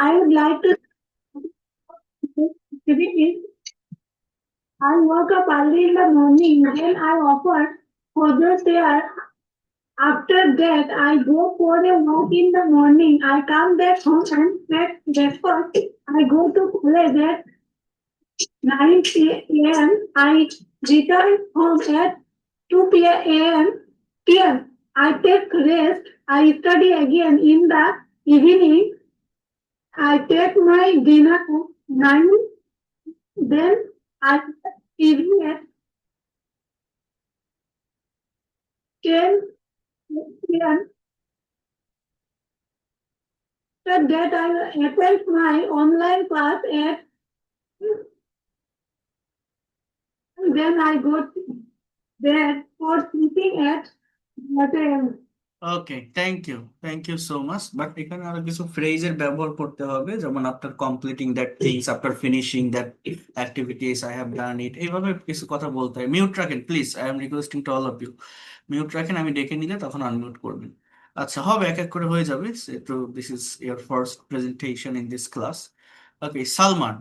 I would like to activities. I woke up early in the morning, then I offered for the there. After that, I go for a walk in the morning. I come back home and make breakfast. I go to college at 9 a.m. I return home at 2 p.m. I take rest. I study again in the evening. I take my dinner at 9. Then I evening at 10 p.m. After that, I attend my online class at. Then I go to bed for sleeping at 11. Okay, thank you so much. But এখানে আরো কিছু ফ্রেজের ব্যবহার করতে হবে, যেমন after completing that things, after finishing that activities, I have done it, এইভাবে কিছু কথা বলতে হয়। মিউট রাখেন please, I am requesting to all of you. Mute রাখেন, আমি ডেকে নিলে তখন আনমিউট করবেন। আচ্ছা, হবে, এক এক করে হয়ে যাবে। তো this is your first presentation in this class. Okay, Salman,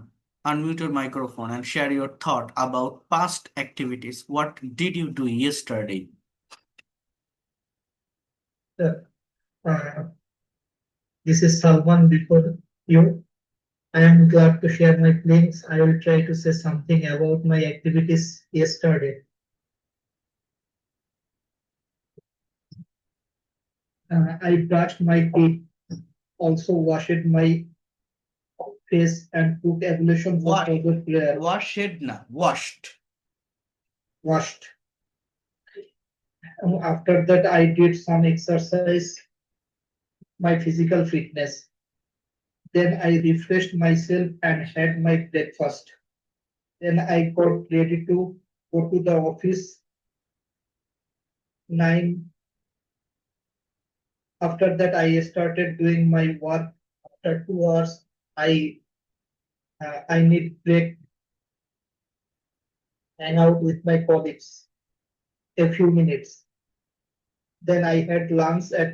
unmute your microphone and share your thought about past activities. What did you do yesterday? Uh, this is Salman before you. I am glad to share my feelings. I will try to say something about my activities yesterday. I brushed my teeth, also washed my face and took ablution for What? further prayer. Washed na, washed. Washed. After that, I did some exercise, my physical fitness. Then I refreshed myself and had my breakfast. Then I got ready to go to the office. 9. After that, I started doing my work. After 2 hours, I need break, hang out with my colleagues a few minutes. Then I had lunch at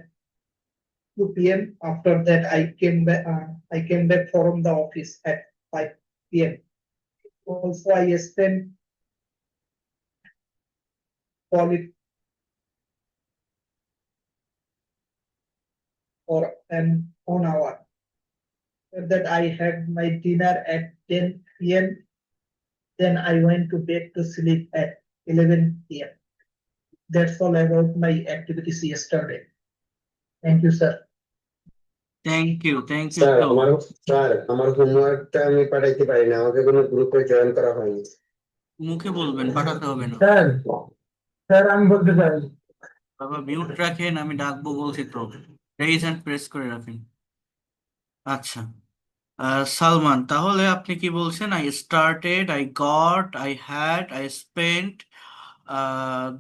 2 p.m. After that, I came back from the office at 5 p.m. Also, I spent quality for an 1 hour. After that, I had my dinner at 10 p.m. Then I went to bed to sleep at 11 p.m. That's all about my activities yesterday. Thank you, sir. Thank you sir আমার হোমওয়ার্কটা আমি পাঠাইতে পারি না, আমাকে কোনো গ্রুপে join করা হয়নি। মুখে বলবেন, পাঠাতে হবে না। স্যার আমি বলতে পারি। বাবা মিউট রাখেন, আমি ডাকবো বলছি তো, রেইজ হ্যান্ড প্রেস করে রাখেন। আচ্ছা, সালমান, তাহলে আপনি কি বলছেন? I started, I got, I had, I spent.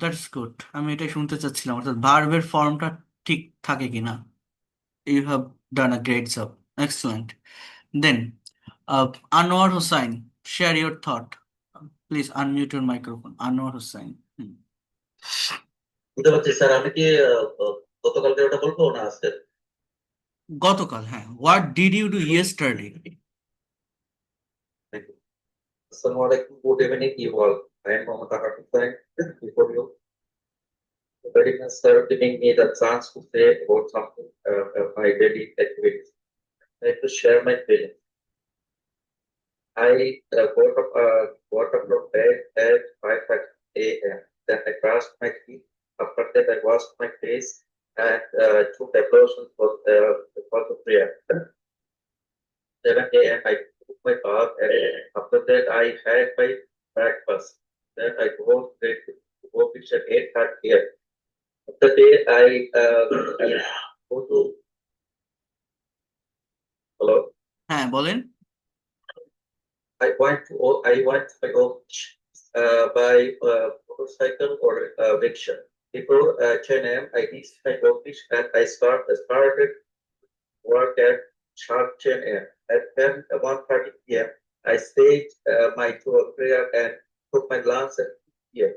That's good. আমি এটা শুনতে চাচ্ছিলাম, অর্থাৎ ভার্বের ফর্মটা ঠিক থাকে কিনা। You have done a great job, excellent. Then Anwar Hossain, share your thought. Please unmute your microphone. Anwar Hossain. বুঝতে পারছি স্যার। আমি কি গতকালকে ওটা বলবো না আজকে? গতকাল, হ্যাঁ। What did you do yesterday? আসসালামু আলাইকুম, good evening you all. I am Mohammad Ahad Hussain. Before you, very much sir giving me the chance to say about something of my daily activities. I like to share my feelings. I got up from bed at 5:30 a.m. Then I brushed my teeth. After that, I washed my face and took ablution for the prayer. 7 a.m. I took my bath, and after that I had my breakfast. Then I go straight to office at 8:30 a.m. After that I go to hello. হ্যাঁ বলেন। I went to my office by motorcycle or rickshaw. Before 10 a.m. I reached my office and I started work at sharp 10 a.m. At 1:30 p.m. I stayed my prayer and took my lunch at 2 p.m.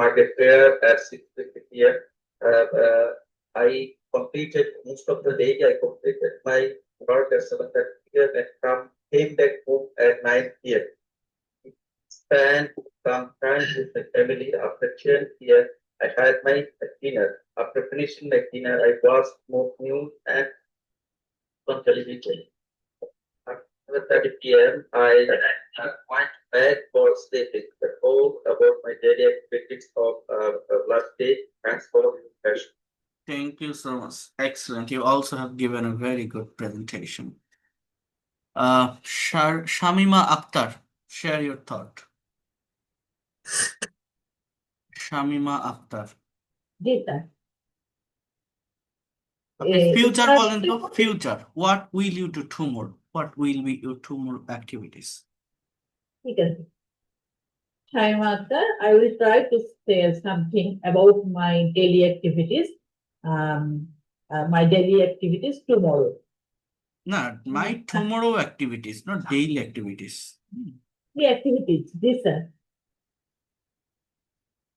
My prayer at 6:50 p.m. I completed most of the day. I completed my work at 7:30 p.m. and came back home at 9 p.m. Spent some time with my family. After 10 p.m., I had my dinner. After finishing my dinner, I watched more news and on television. At 7:30 p.m., I went back for sleeping. The whole about my daily activities of last day. Thanks for your question. Thank you so much. Excellent. You also have given a very good presentation. Shamima Akhtar, share your thought. Shamima Akhtar. G sir আপনি future start বলেন তো, future. What will you do tomorrow? What will be your tomorrow activities? ঠিক আছে time after I will try to say something about my daily activities tomorrow. না, my tomorrow activities, not daily activities. The activities, this sir.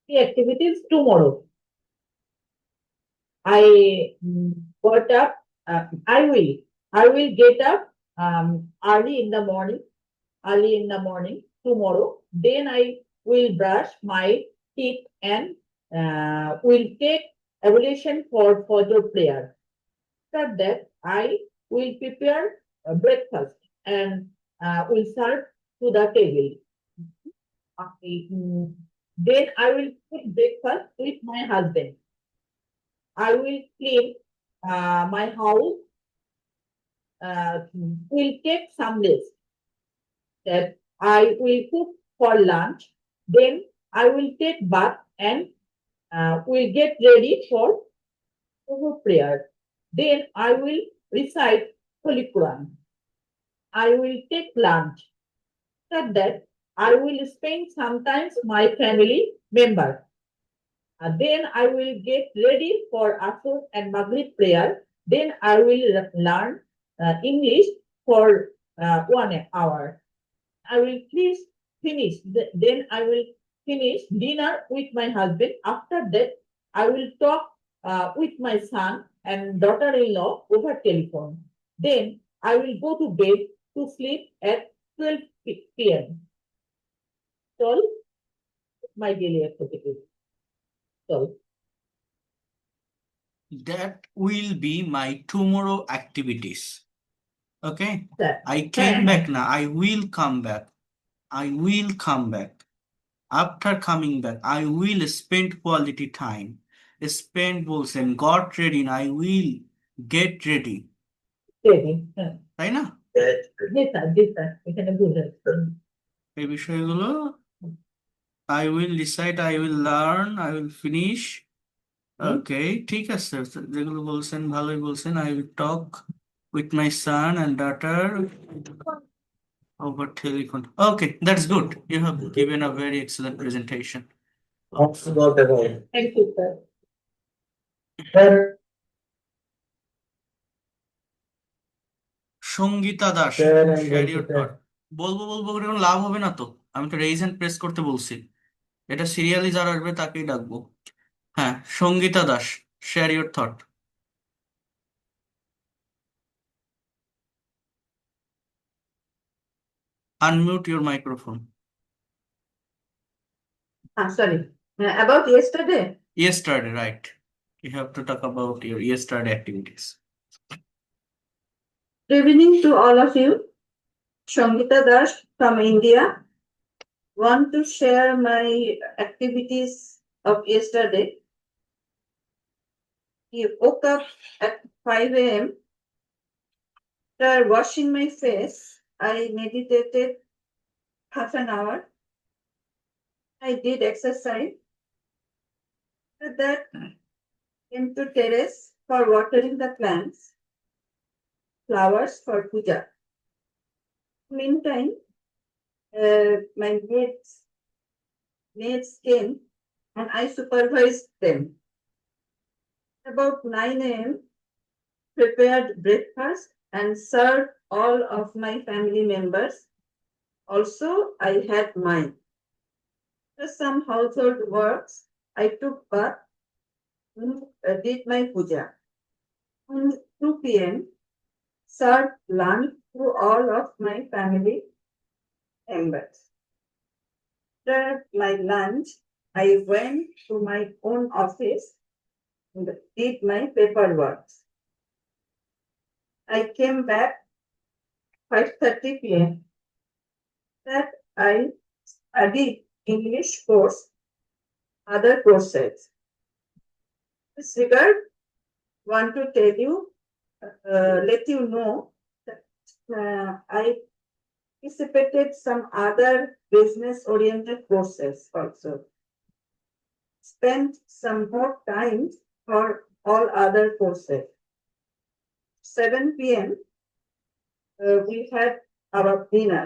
The activities tomorrow. I got up. I will get up early in the morning tomorrow. Then I will brush my teeth and will take ablution for the prayer. After that, I will prepare breakfast and will serve to the table. Then I will cook breakfast with my husband. I will clean my house. Will take some rest. That I will cook for lunch. Then I will take bath and will get ready for prayer. Then I will recite Holy Quran. I will take lunch. After that, I will spend sometimes my family member. Then I will get ready for Asr and Maghrib prayer. Then I will learn English for 1 hour. I will finish. Then I will finish dinner with my husband. After that, I will talk with my son and daughter-in-law over telephone. Then I will go to bed to sleep at 12 p.m. So, my daily activities. So, That will be my tomorrow activities. Okay? sir. I came back now. I will come back. I will come back. After coming back, I will spend quality time. Spend বলছেন, got ready, I will get ready. Ready. হ্যাঁ। তাই না? জি sir এখানে ভুল হয়েছে। এই বিষয়গুলো I will decide, I will learn, I will finish. Okay, ঠিক আছে, যেগুলো বলছেন ভালোই বলছেন। I will talk with my son and daughter over telephone. Okay, that's good. You have given a very excellent presentation. Thank you, sir. Sangeeta Das, share your thought. বলবো করে কোনো লাভ হবে না তো, আমি তো রেইজ হ্যান্ড প্রেস করতে বলছি। এটা সিরিয়ালি যারা আসবে তাকেই ডাকবো। হ্যাঁ, Sangeeta Das, share your thought. Unmute your microphone. Sorry. About yesterday. Yesterday, right? You have to talk about your yesterday activities. Good evening to all of you. Shangita Das from India. Want to share my activities of yesterday. I woke up at 5 a.m. After washing my face, I meditated half an hour. I did exercise. After that, came to terrace for watering the plants, flowers for puja. Meantime, my maids came and I supervised them. About 9 a.m., prepared breakfast and served all of my family members. Also, I had mine. After some household works, I took bath, did my puja. On 2 p.m., served lunch to all of my family members. After my lunch, I went to my own office and did my paperwork. I came back 5:30 p.m. That I studied English course, other courses. This regard, want to tell you, let you know that I participated some other business-oriented courses also. Spent some more time for all other courses. 7 p.m. We had our dinner.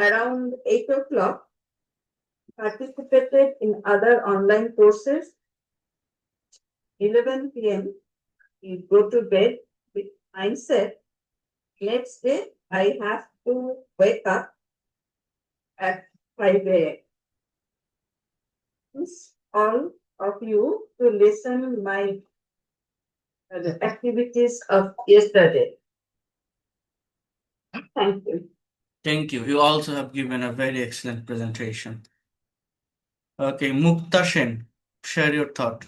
Around 8 o'clock, participated in other online courses. 11 p.m. we go to bed with mindset. Next day, I have to wake up at 5 a.m. All of you to listen my activities of yesterday. Thank you. Thank you. You also have given a very excellent presentation. Okay, Mukta Sen, share your thought.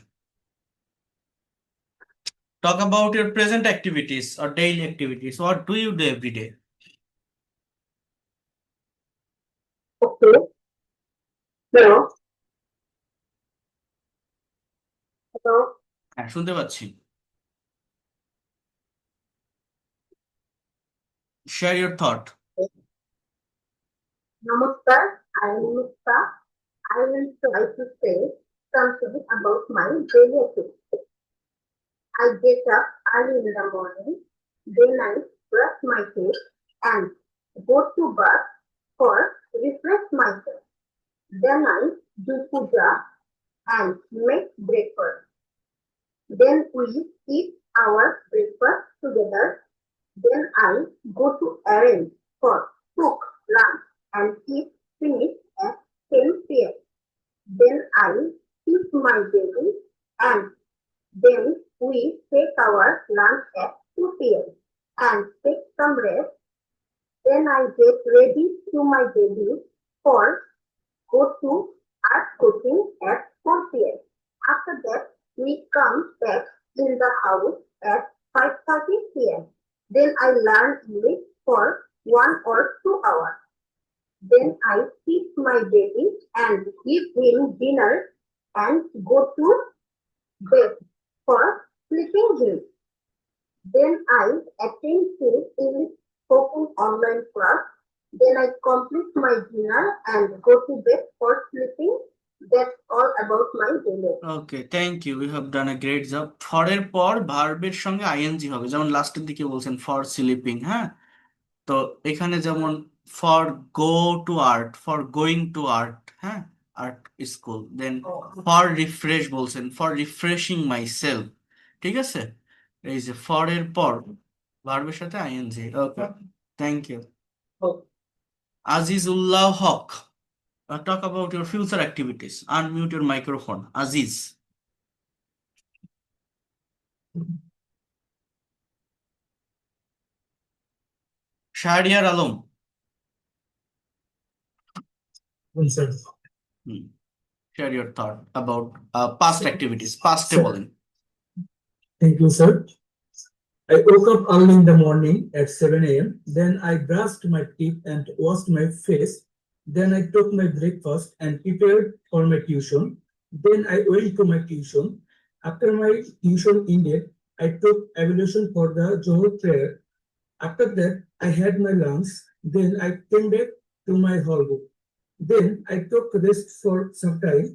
Talk about your present activities or daily activities. What do you do every day? Okay. Hello. Hello. হ্যাঁ, শুনতে পাচ্ছি। Share your thought. Namaskar. I am Mukta. I will try to say something about my daily activities. I get up early in the morning, then I brush my teeth and go to bath for refresh myself. Then I do puja and make breakfast. Then we eat our breakfast together. Then I go to arrange for cook lunch and eat finish at 10 p.m. Then I feed my baby and then we take our lunch at 2 p.m. and take some rest. Then I get ready to my baby for go to art coaching at 4 p.m. After that, we come back in the house at 5:30 p.m. Then I learn English for 1 or 2 hours. Then I feed my baby and give him dinner and go to bed for sleeping him. Then I attend to English spoken online class. Then I complete my dinner and go to bed for sleeping. That's all about my daily. Okay, thank you, you have done a great job. ফরের পর ভার্বের সঙ্গে ING হবে, যেমন লাস্টের দিকে বলছেন for sleeping. হ্যাঁ, তো এখানে যেমন for go to art, for going to art, হ্যাঁ, art school. Then for refresh বলছেন, ফর রিফ্রেশিং মাই সেলফ। ঠিক আছে, এই যে ফরের পর ভার্বের সাথে ING. Okay, thank you. Azizullah Haq, talk about your future activities. Unmute your microphone. Aziz. Shahriar Alam. Share your thought about past activities. Past bowling. Thank you, sir. I woke up early in the morning at 7 a.m. Then I brushed my teeth and washed my face. Then I took my breakfast and prepared for my tuition. Then I went to my tuition. After my tuition ended, I took evaluation for the Johor prayer. After that, I had my lunch. Then I came back to my hall book. Then I took rest for some time.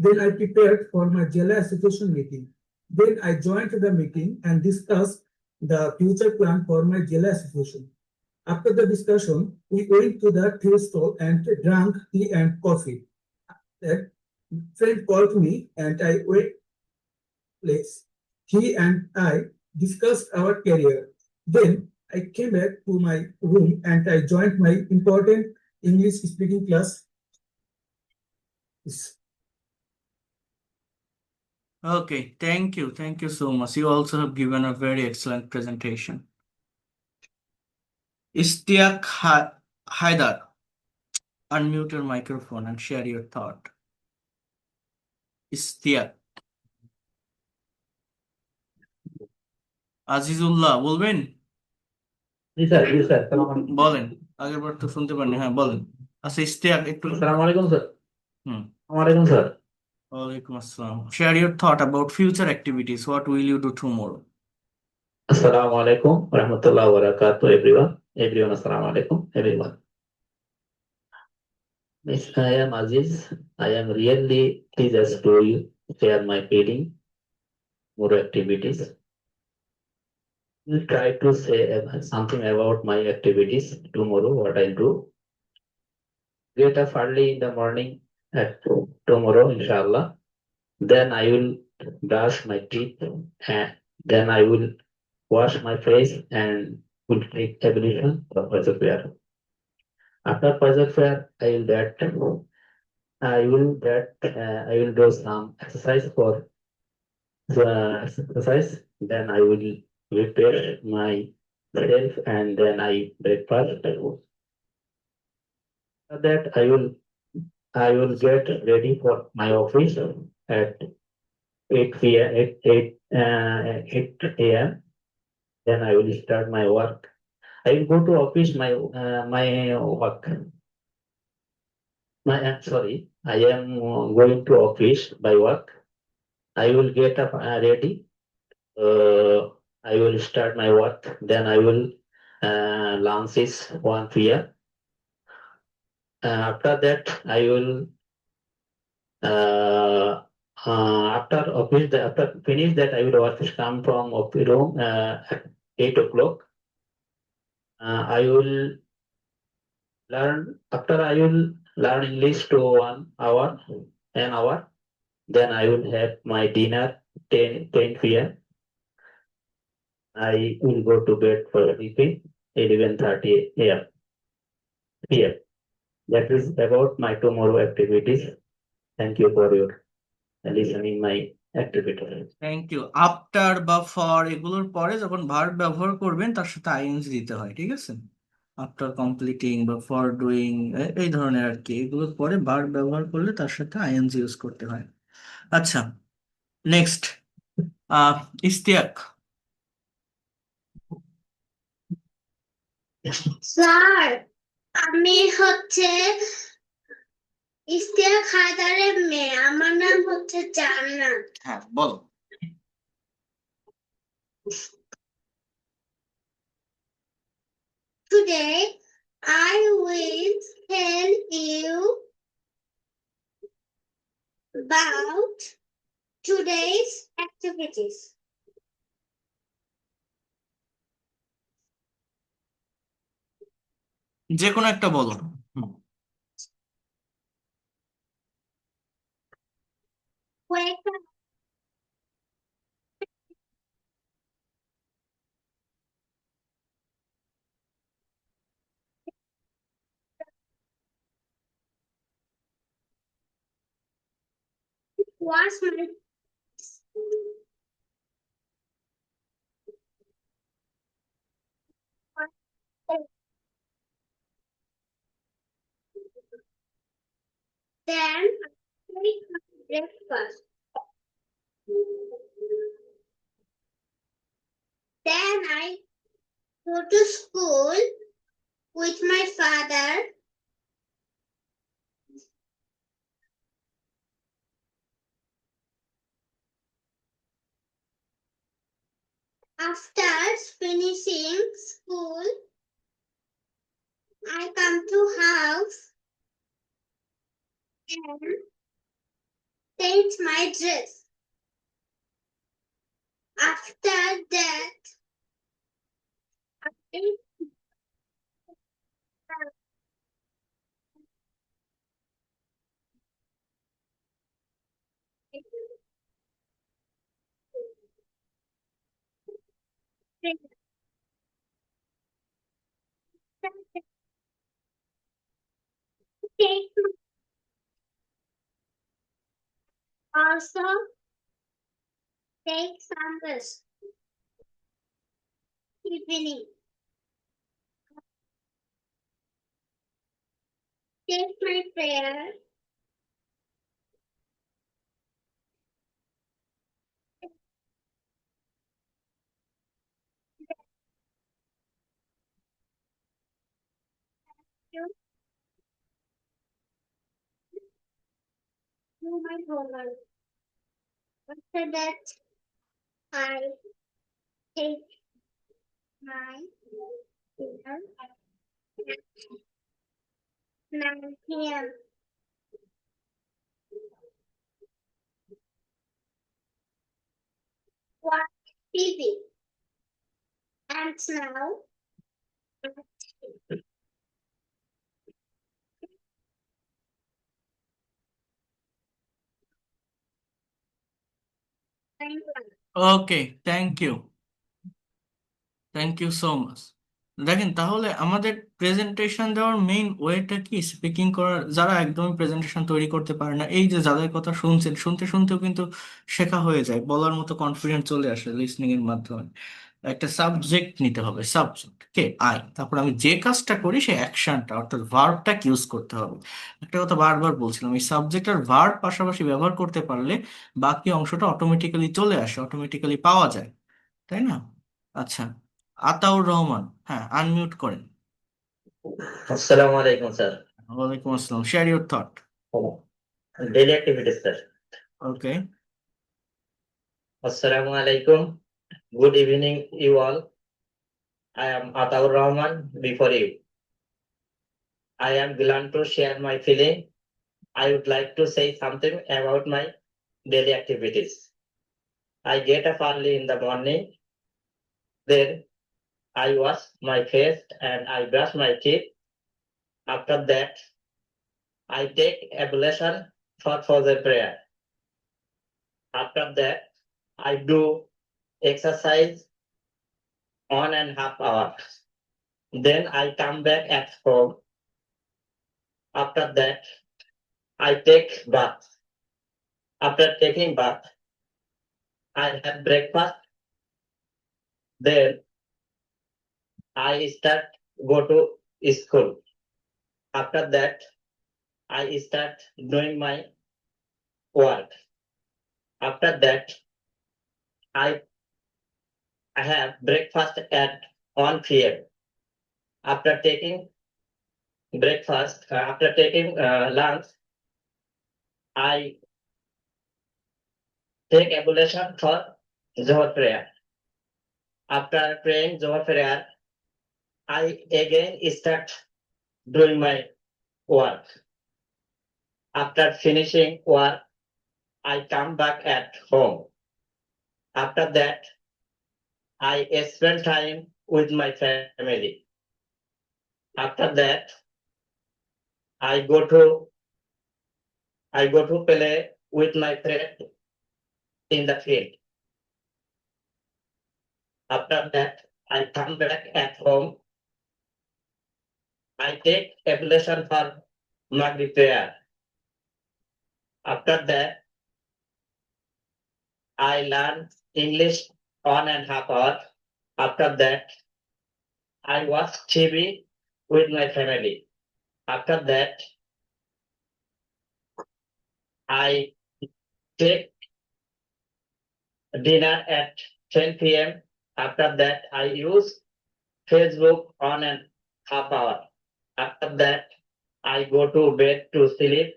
Then I prepared for my Jela Association meeting. Then I joined the meeting and discussed the future plan for my Jela Association. After the discussion, we went to the tea stall and drank tea and coffee. That friend called me and I went place. He and I discussed our career. Then I came back to my room and I joined my important English speaking class. Okay, thank you. Thank you so much. You also have given a very excellent presentation. Istiak Haidar, unmute your microphone and share your thought. Istiak. Azizullah বলবেন? জি sir বলেন, আগের বার তো শুনতে পারিনি। হ্যাঁ বলেন। আচ্ছা ইস্তিয়াক একটু আসসালামু আলাইকুম স্যার। হুম ওয়ালাইকুম স্যার। ওয়ালাইকুম আসসালাম। Share your thought about future activities. What will you do tomorrow? Assalamu alaikum warahmatullahi wabarakatuh everyone assalamu alaikum everyone. Miss I am Aziz. I am really pleased to share my feeling more activities. Will try to say something about my activities tomorrow, what I'll do. Get up early in the morning at tomorrow, inshallah. Then I will brush my teeth and then I will wash my face and will take ablution for Fajr prayer. After Fajr prayer, I will do some exercise for the exercise. Then I will prepare myself and then I breakfast. After that, I will get ready for my office at 8 p.m. 8 a.m. Then I will start my work. I will go to office my work. Sorry, I am going to office by work. I will get up ready. I will start my work. Then I will lunch is 1 p.m. After that, I will after finish that I will office come from office room at 8 o'clock. I will I will learn English to 1 hour, an hour. Then I will have my dinner 10 p.m. I will go to bed for sleeping 11:30 a.m. p.m. That is about my tomorrow activities. Thank you for your listening my activities. Thank you. After বা for এগুলোর পরে যখন verb ব্যবহার করবেন তার সাথে ING দিতে হয়, ঠিক আছে? আফটার কমপ্লিটিং বা ফর ডুইং এই ধরনের আর কি, এগুলোর পরে ভার্ব ব্যবহার করলে তার সাথে আইএনজি ইউজ করতে হয়। আচ্ছা নেক্সট ইস্তিয়াক। স্যার আমি হচ্ছে ইশতিয়াক হায়দারের মেয়ে, আমার নাম হচ্ছে জান্নাত। হ্যাঁ বলো। Today I will tell you about today's activities. যে কোনো একটা বলো। Wake up. Wash my then I take my breakfast. Then I go to school with my father. After finishing school, I come to house and change my dress. After that, I take also take some rest. Evening. Take my prayer. Do my homework. After that, I take my dinner at 9 p.m. Watch TV. And now, okay, thank you so much. দেখেন, তাহলে আমাদের presentation দেওয়ার main ওয়েটা কি, speaking করার, যারা একদমই presentation তৈরি করতে পারে না, এই যে যাদের কথা শুনছেন, শুনতে শুনতেও কিন্তু শেখা হয়ে যায়, বলার মতো কনফিডেন্স চলে আসে লিসনিং এর মাধ্যমে। একটা সাবজেক্ট নিতে হবে, সাবজেক্ট কে আই, তারপর আমি যে কাজটা করি সেই অ্যাকশনটা অর্থাৎ ভার্বটা ইউজ করতে হবে। একটা কথা বারবার বলছিলাম, এই সাবজেক্ট আর ভার্ব পাশাপাশি ব্যবহার করতে পারলে বাকি অংশটা অটোমেটিক্যালি চলে আসে, অটোমেটিক্যালি পাওয়া যায়, তাই না? আচ্ছা, আতাউর রহমান, হ্যাঁ, আনমিউট করেন। Assalamu alaikum, sir. ওয়ালাইকুম আসসালাম, share your thought. Daily activities, sir. Okay, Assalamu alaikum. Good evening, you all. I am Ataur Rahman before you. I am glad to share my feeling. I would like to say something about my daily activities. I get up early in the morning. Then I wash my face and I brush my teeth. After that, I take ablution for the prayer. After that, I do exercise 1.5 hours. Then I come back at home. After that, I take bath. After taking bath, I have breakfast. Then I start go to school. After that, I start doing my work. After that, I have breakfast at 1 p.m. After taking breakfast, after taking lunch, I take ablution for Zohar prayer. After praying Zohar prayer, I again start doing my work. After finishing work, I come back at home. After that, I spend time with my family. After that, I go to play with my friend in the field. After that, I come back at home. I take ablution for Maghrib prayer. After that, I learn English 1.5 hours. After that, I watch TV with my family. After that, I take dinner at 10 p.m. After that, I use Facebook 1.5 hours. After that, I go to bed to sleep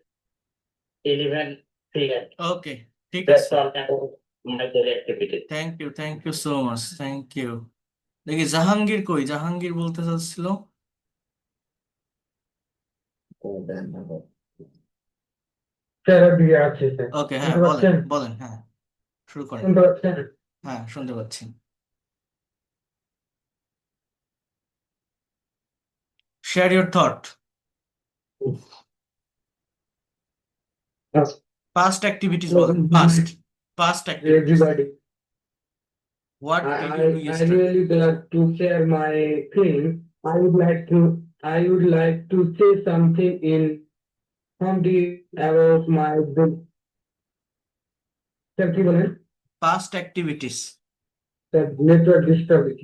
11 p.m. Okay, ঠিক That's আছে, all about my daily activities. Thank you so much, thank you. দেখি জাহাঙ্গীর কই, জাহাঙ্গীর বলতে চাচ্ছিল। Sir দিয়ে আছে sir, ওকে, হ্যাঁ, শুনতে বলেন পাচ্ছেন? বলেন, হ্যাঁ, শুরু করেন। শুনতে পাচ্ছেন? হ্যাঁ, শুনতে পাচ্ছি। Share your thought. Past activities বলেন, past activities. Everybody, what did you do I yesterday? really like to share my thing. I would like to say something in something about my book. Sir, কি বলেন? past activities. Sir, network disturbance.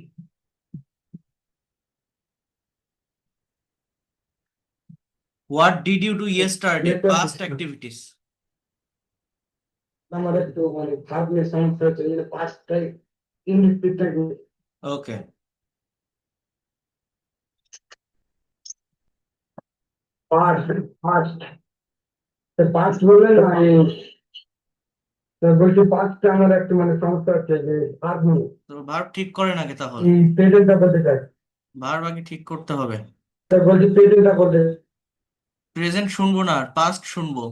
What did you do yesterday? Network Past disturbance. activities. আমার একটু মানে ভাবনের সমস্যা হচ্ছে এই জন্য পাঁচটাই ইনরিপিটেড Okay. পাস্ট পাস্ট পাস্ট বললেন না বলছি পাঁচটা আমার একটু মানে সমস্যা হচ্ছে যে ভার্ব নেই তো ভার্ব ঠিক করেন আগে তাহলে। এই প্রেজেন্টটা বলতে চাই ভার্ব আগে ঠিক করতে হবে। স্যার বলছি প্রেজেন্টটা বলতে প্রেজেন্ট শুনবো না, পাস্ট শুনবো।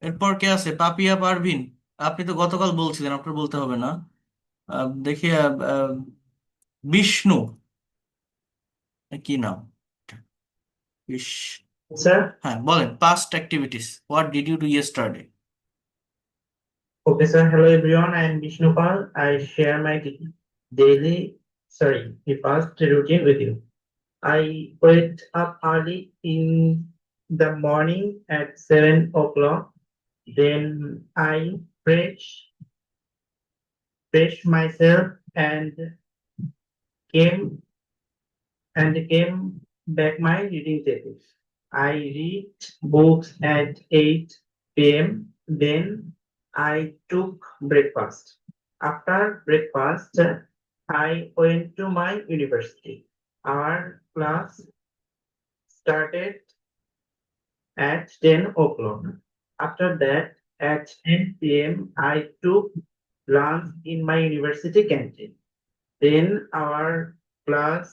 এরপর কে আছে? পাপিয়া পারভিন। আপনি তো গতকাল বলছিলেন, আপনার বলতে হবে না। দেখি বিষ্ণু, কি নাম? বিশ Sir, হ্যাঁ বলেন, past activities. What did you do yesterday? okay, sir. Hello, everyone. I am Vishnupal. I share my the past routine with you. I wake up early in the morning at 7 o'clock. Then I fresh myself and came came back my reading table. I read books at 8 p.m. Then I took breakfast. After breakfast, I went to my university. Our class started at 10 o'clock. After that, at 10 p.m., I took lunch in my university canteen. Then our class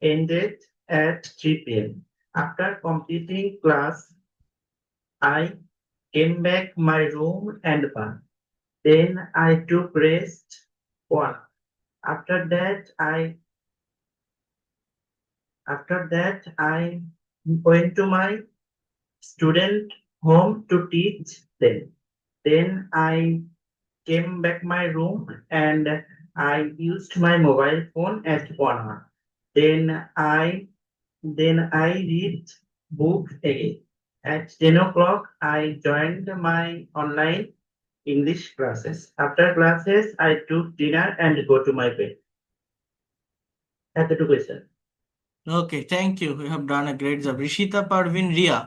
ended at 3 p.m. After completing class, I came back my room and bath. Then I took rest one. After that, I went to my student home to teach them. Then I came back my room and I used my mobile phone at 1 hour. Then I read book again. At 10 o'clock, I joined my online English classes. After classes, I took dinner and go to my bed. এতটুকুই sir. Okay, thank you, you have done a great job. Rishita Parvin Riya.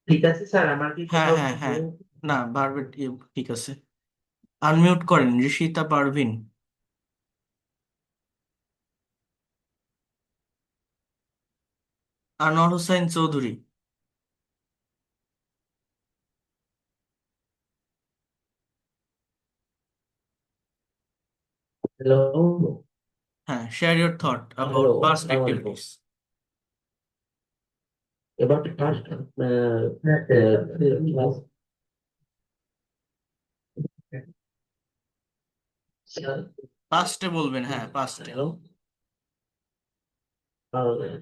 ঠিক আছে sir, আমার কি হ্যাঁ কোথাও হ্যাঁ হ্যাঁ, না ভার্বের ঠিক আছে। আনমিউট করেন রিশিতা পারভিন। আনোয়ার হোসেন চৌধুরী। Hello. হ্যাঁ, share your thought about Hello, past Assalamu alaikum. Activities. About the past class. Sir, পাস্টে বলবেন, হ্যাঁ পাস্টে। hello.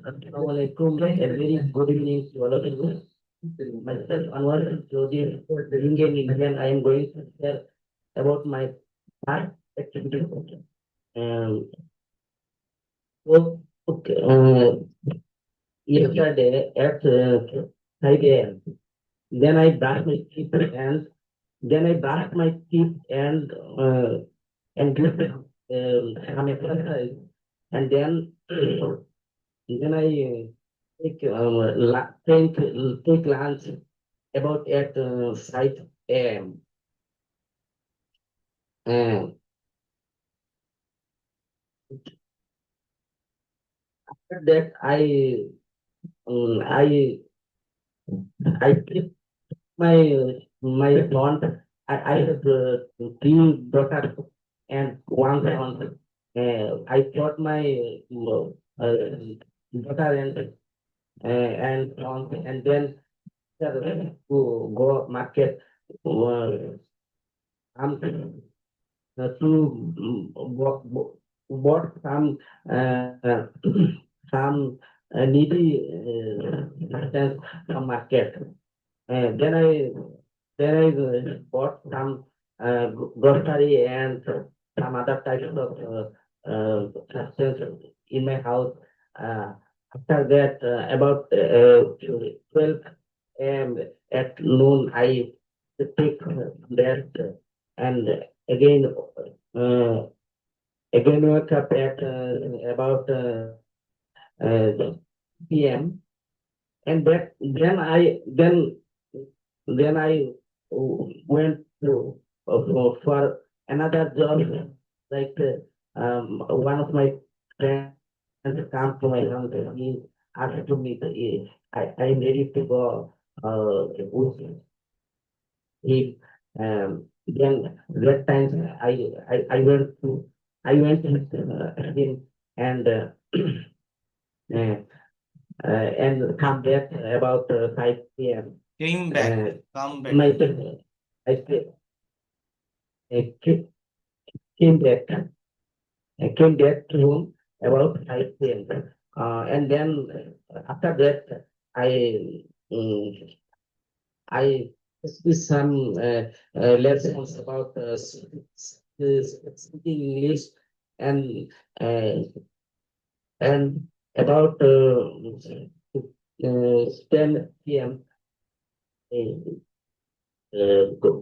Assalamu alaikum. A very good evening to all of you. Myself, Anwar Jodi, being an Indian, I am going to share about my past activities. So, okay, yesterday at 5 a.m. Then I brushed my teeth and did some exercise, and then I take lunch about at 5 a.m. After that, I keep my bond. I have three daughters and one son. I taught my daughter and son, and then to go market to bought some needy substance from market. Then I bought some grocery and some other types of substance in my house. After that, about 12 a.m. at noon, I take that and again, uh, again wake up at about PM, and then I went to for another job, like one of my friends come to my house and he asked to me, I'm ready to go with him. Then that time I went to him and uh, and come back about 5 p.m. Came back, come back. My I came back. I came back to home about 5 p.m. And then after that, I um, I speak some lessons about speaking English and uh, and about 10 p.m.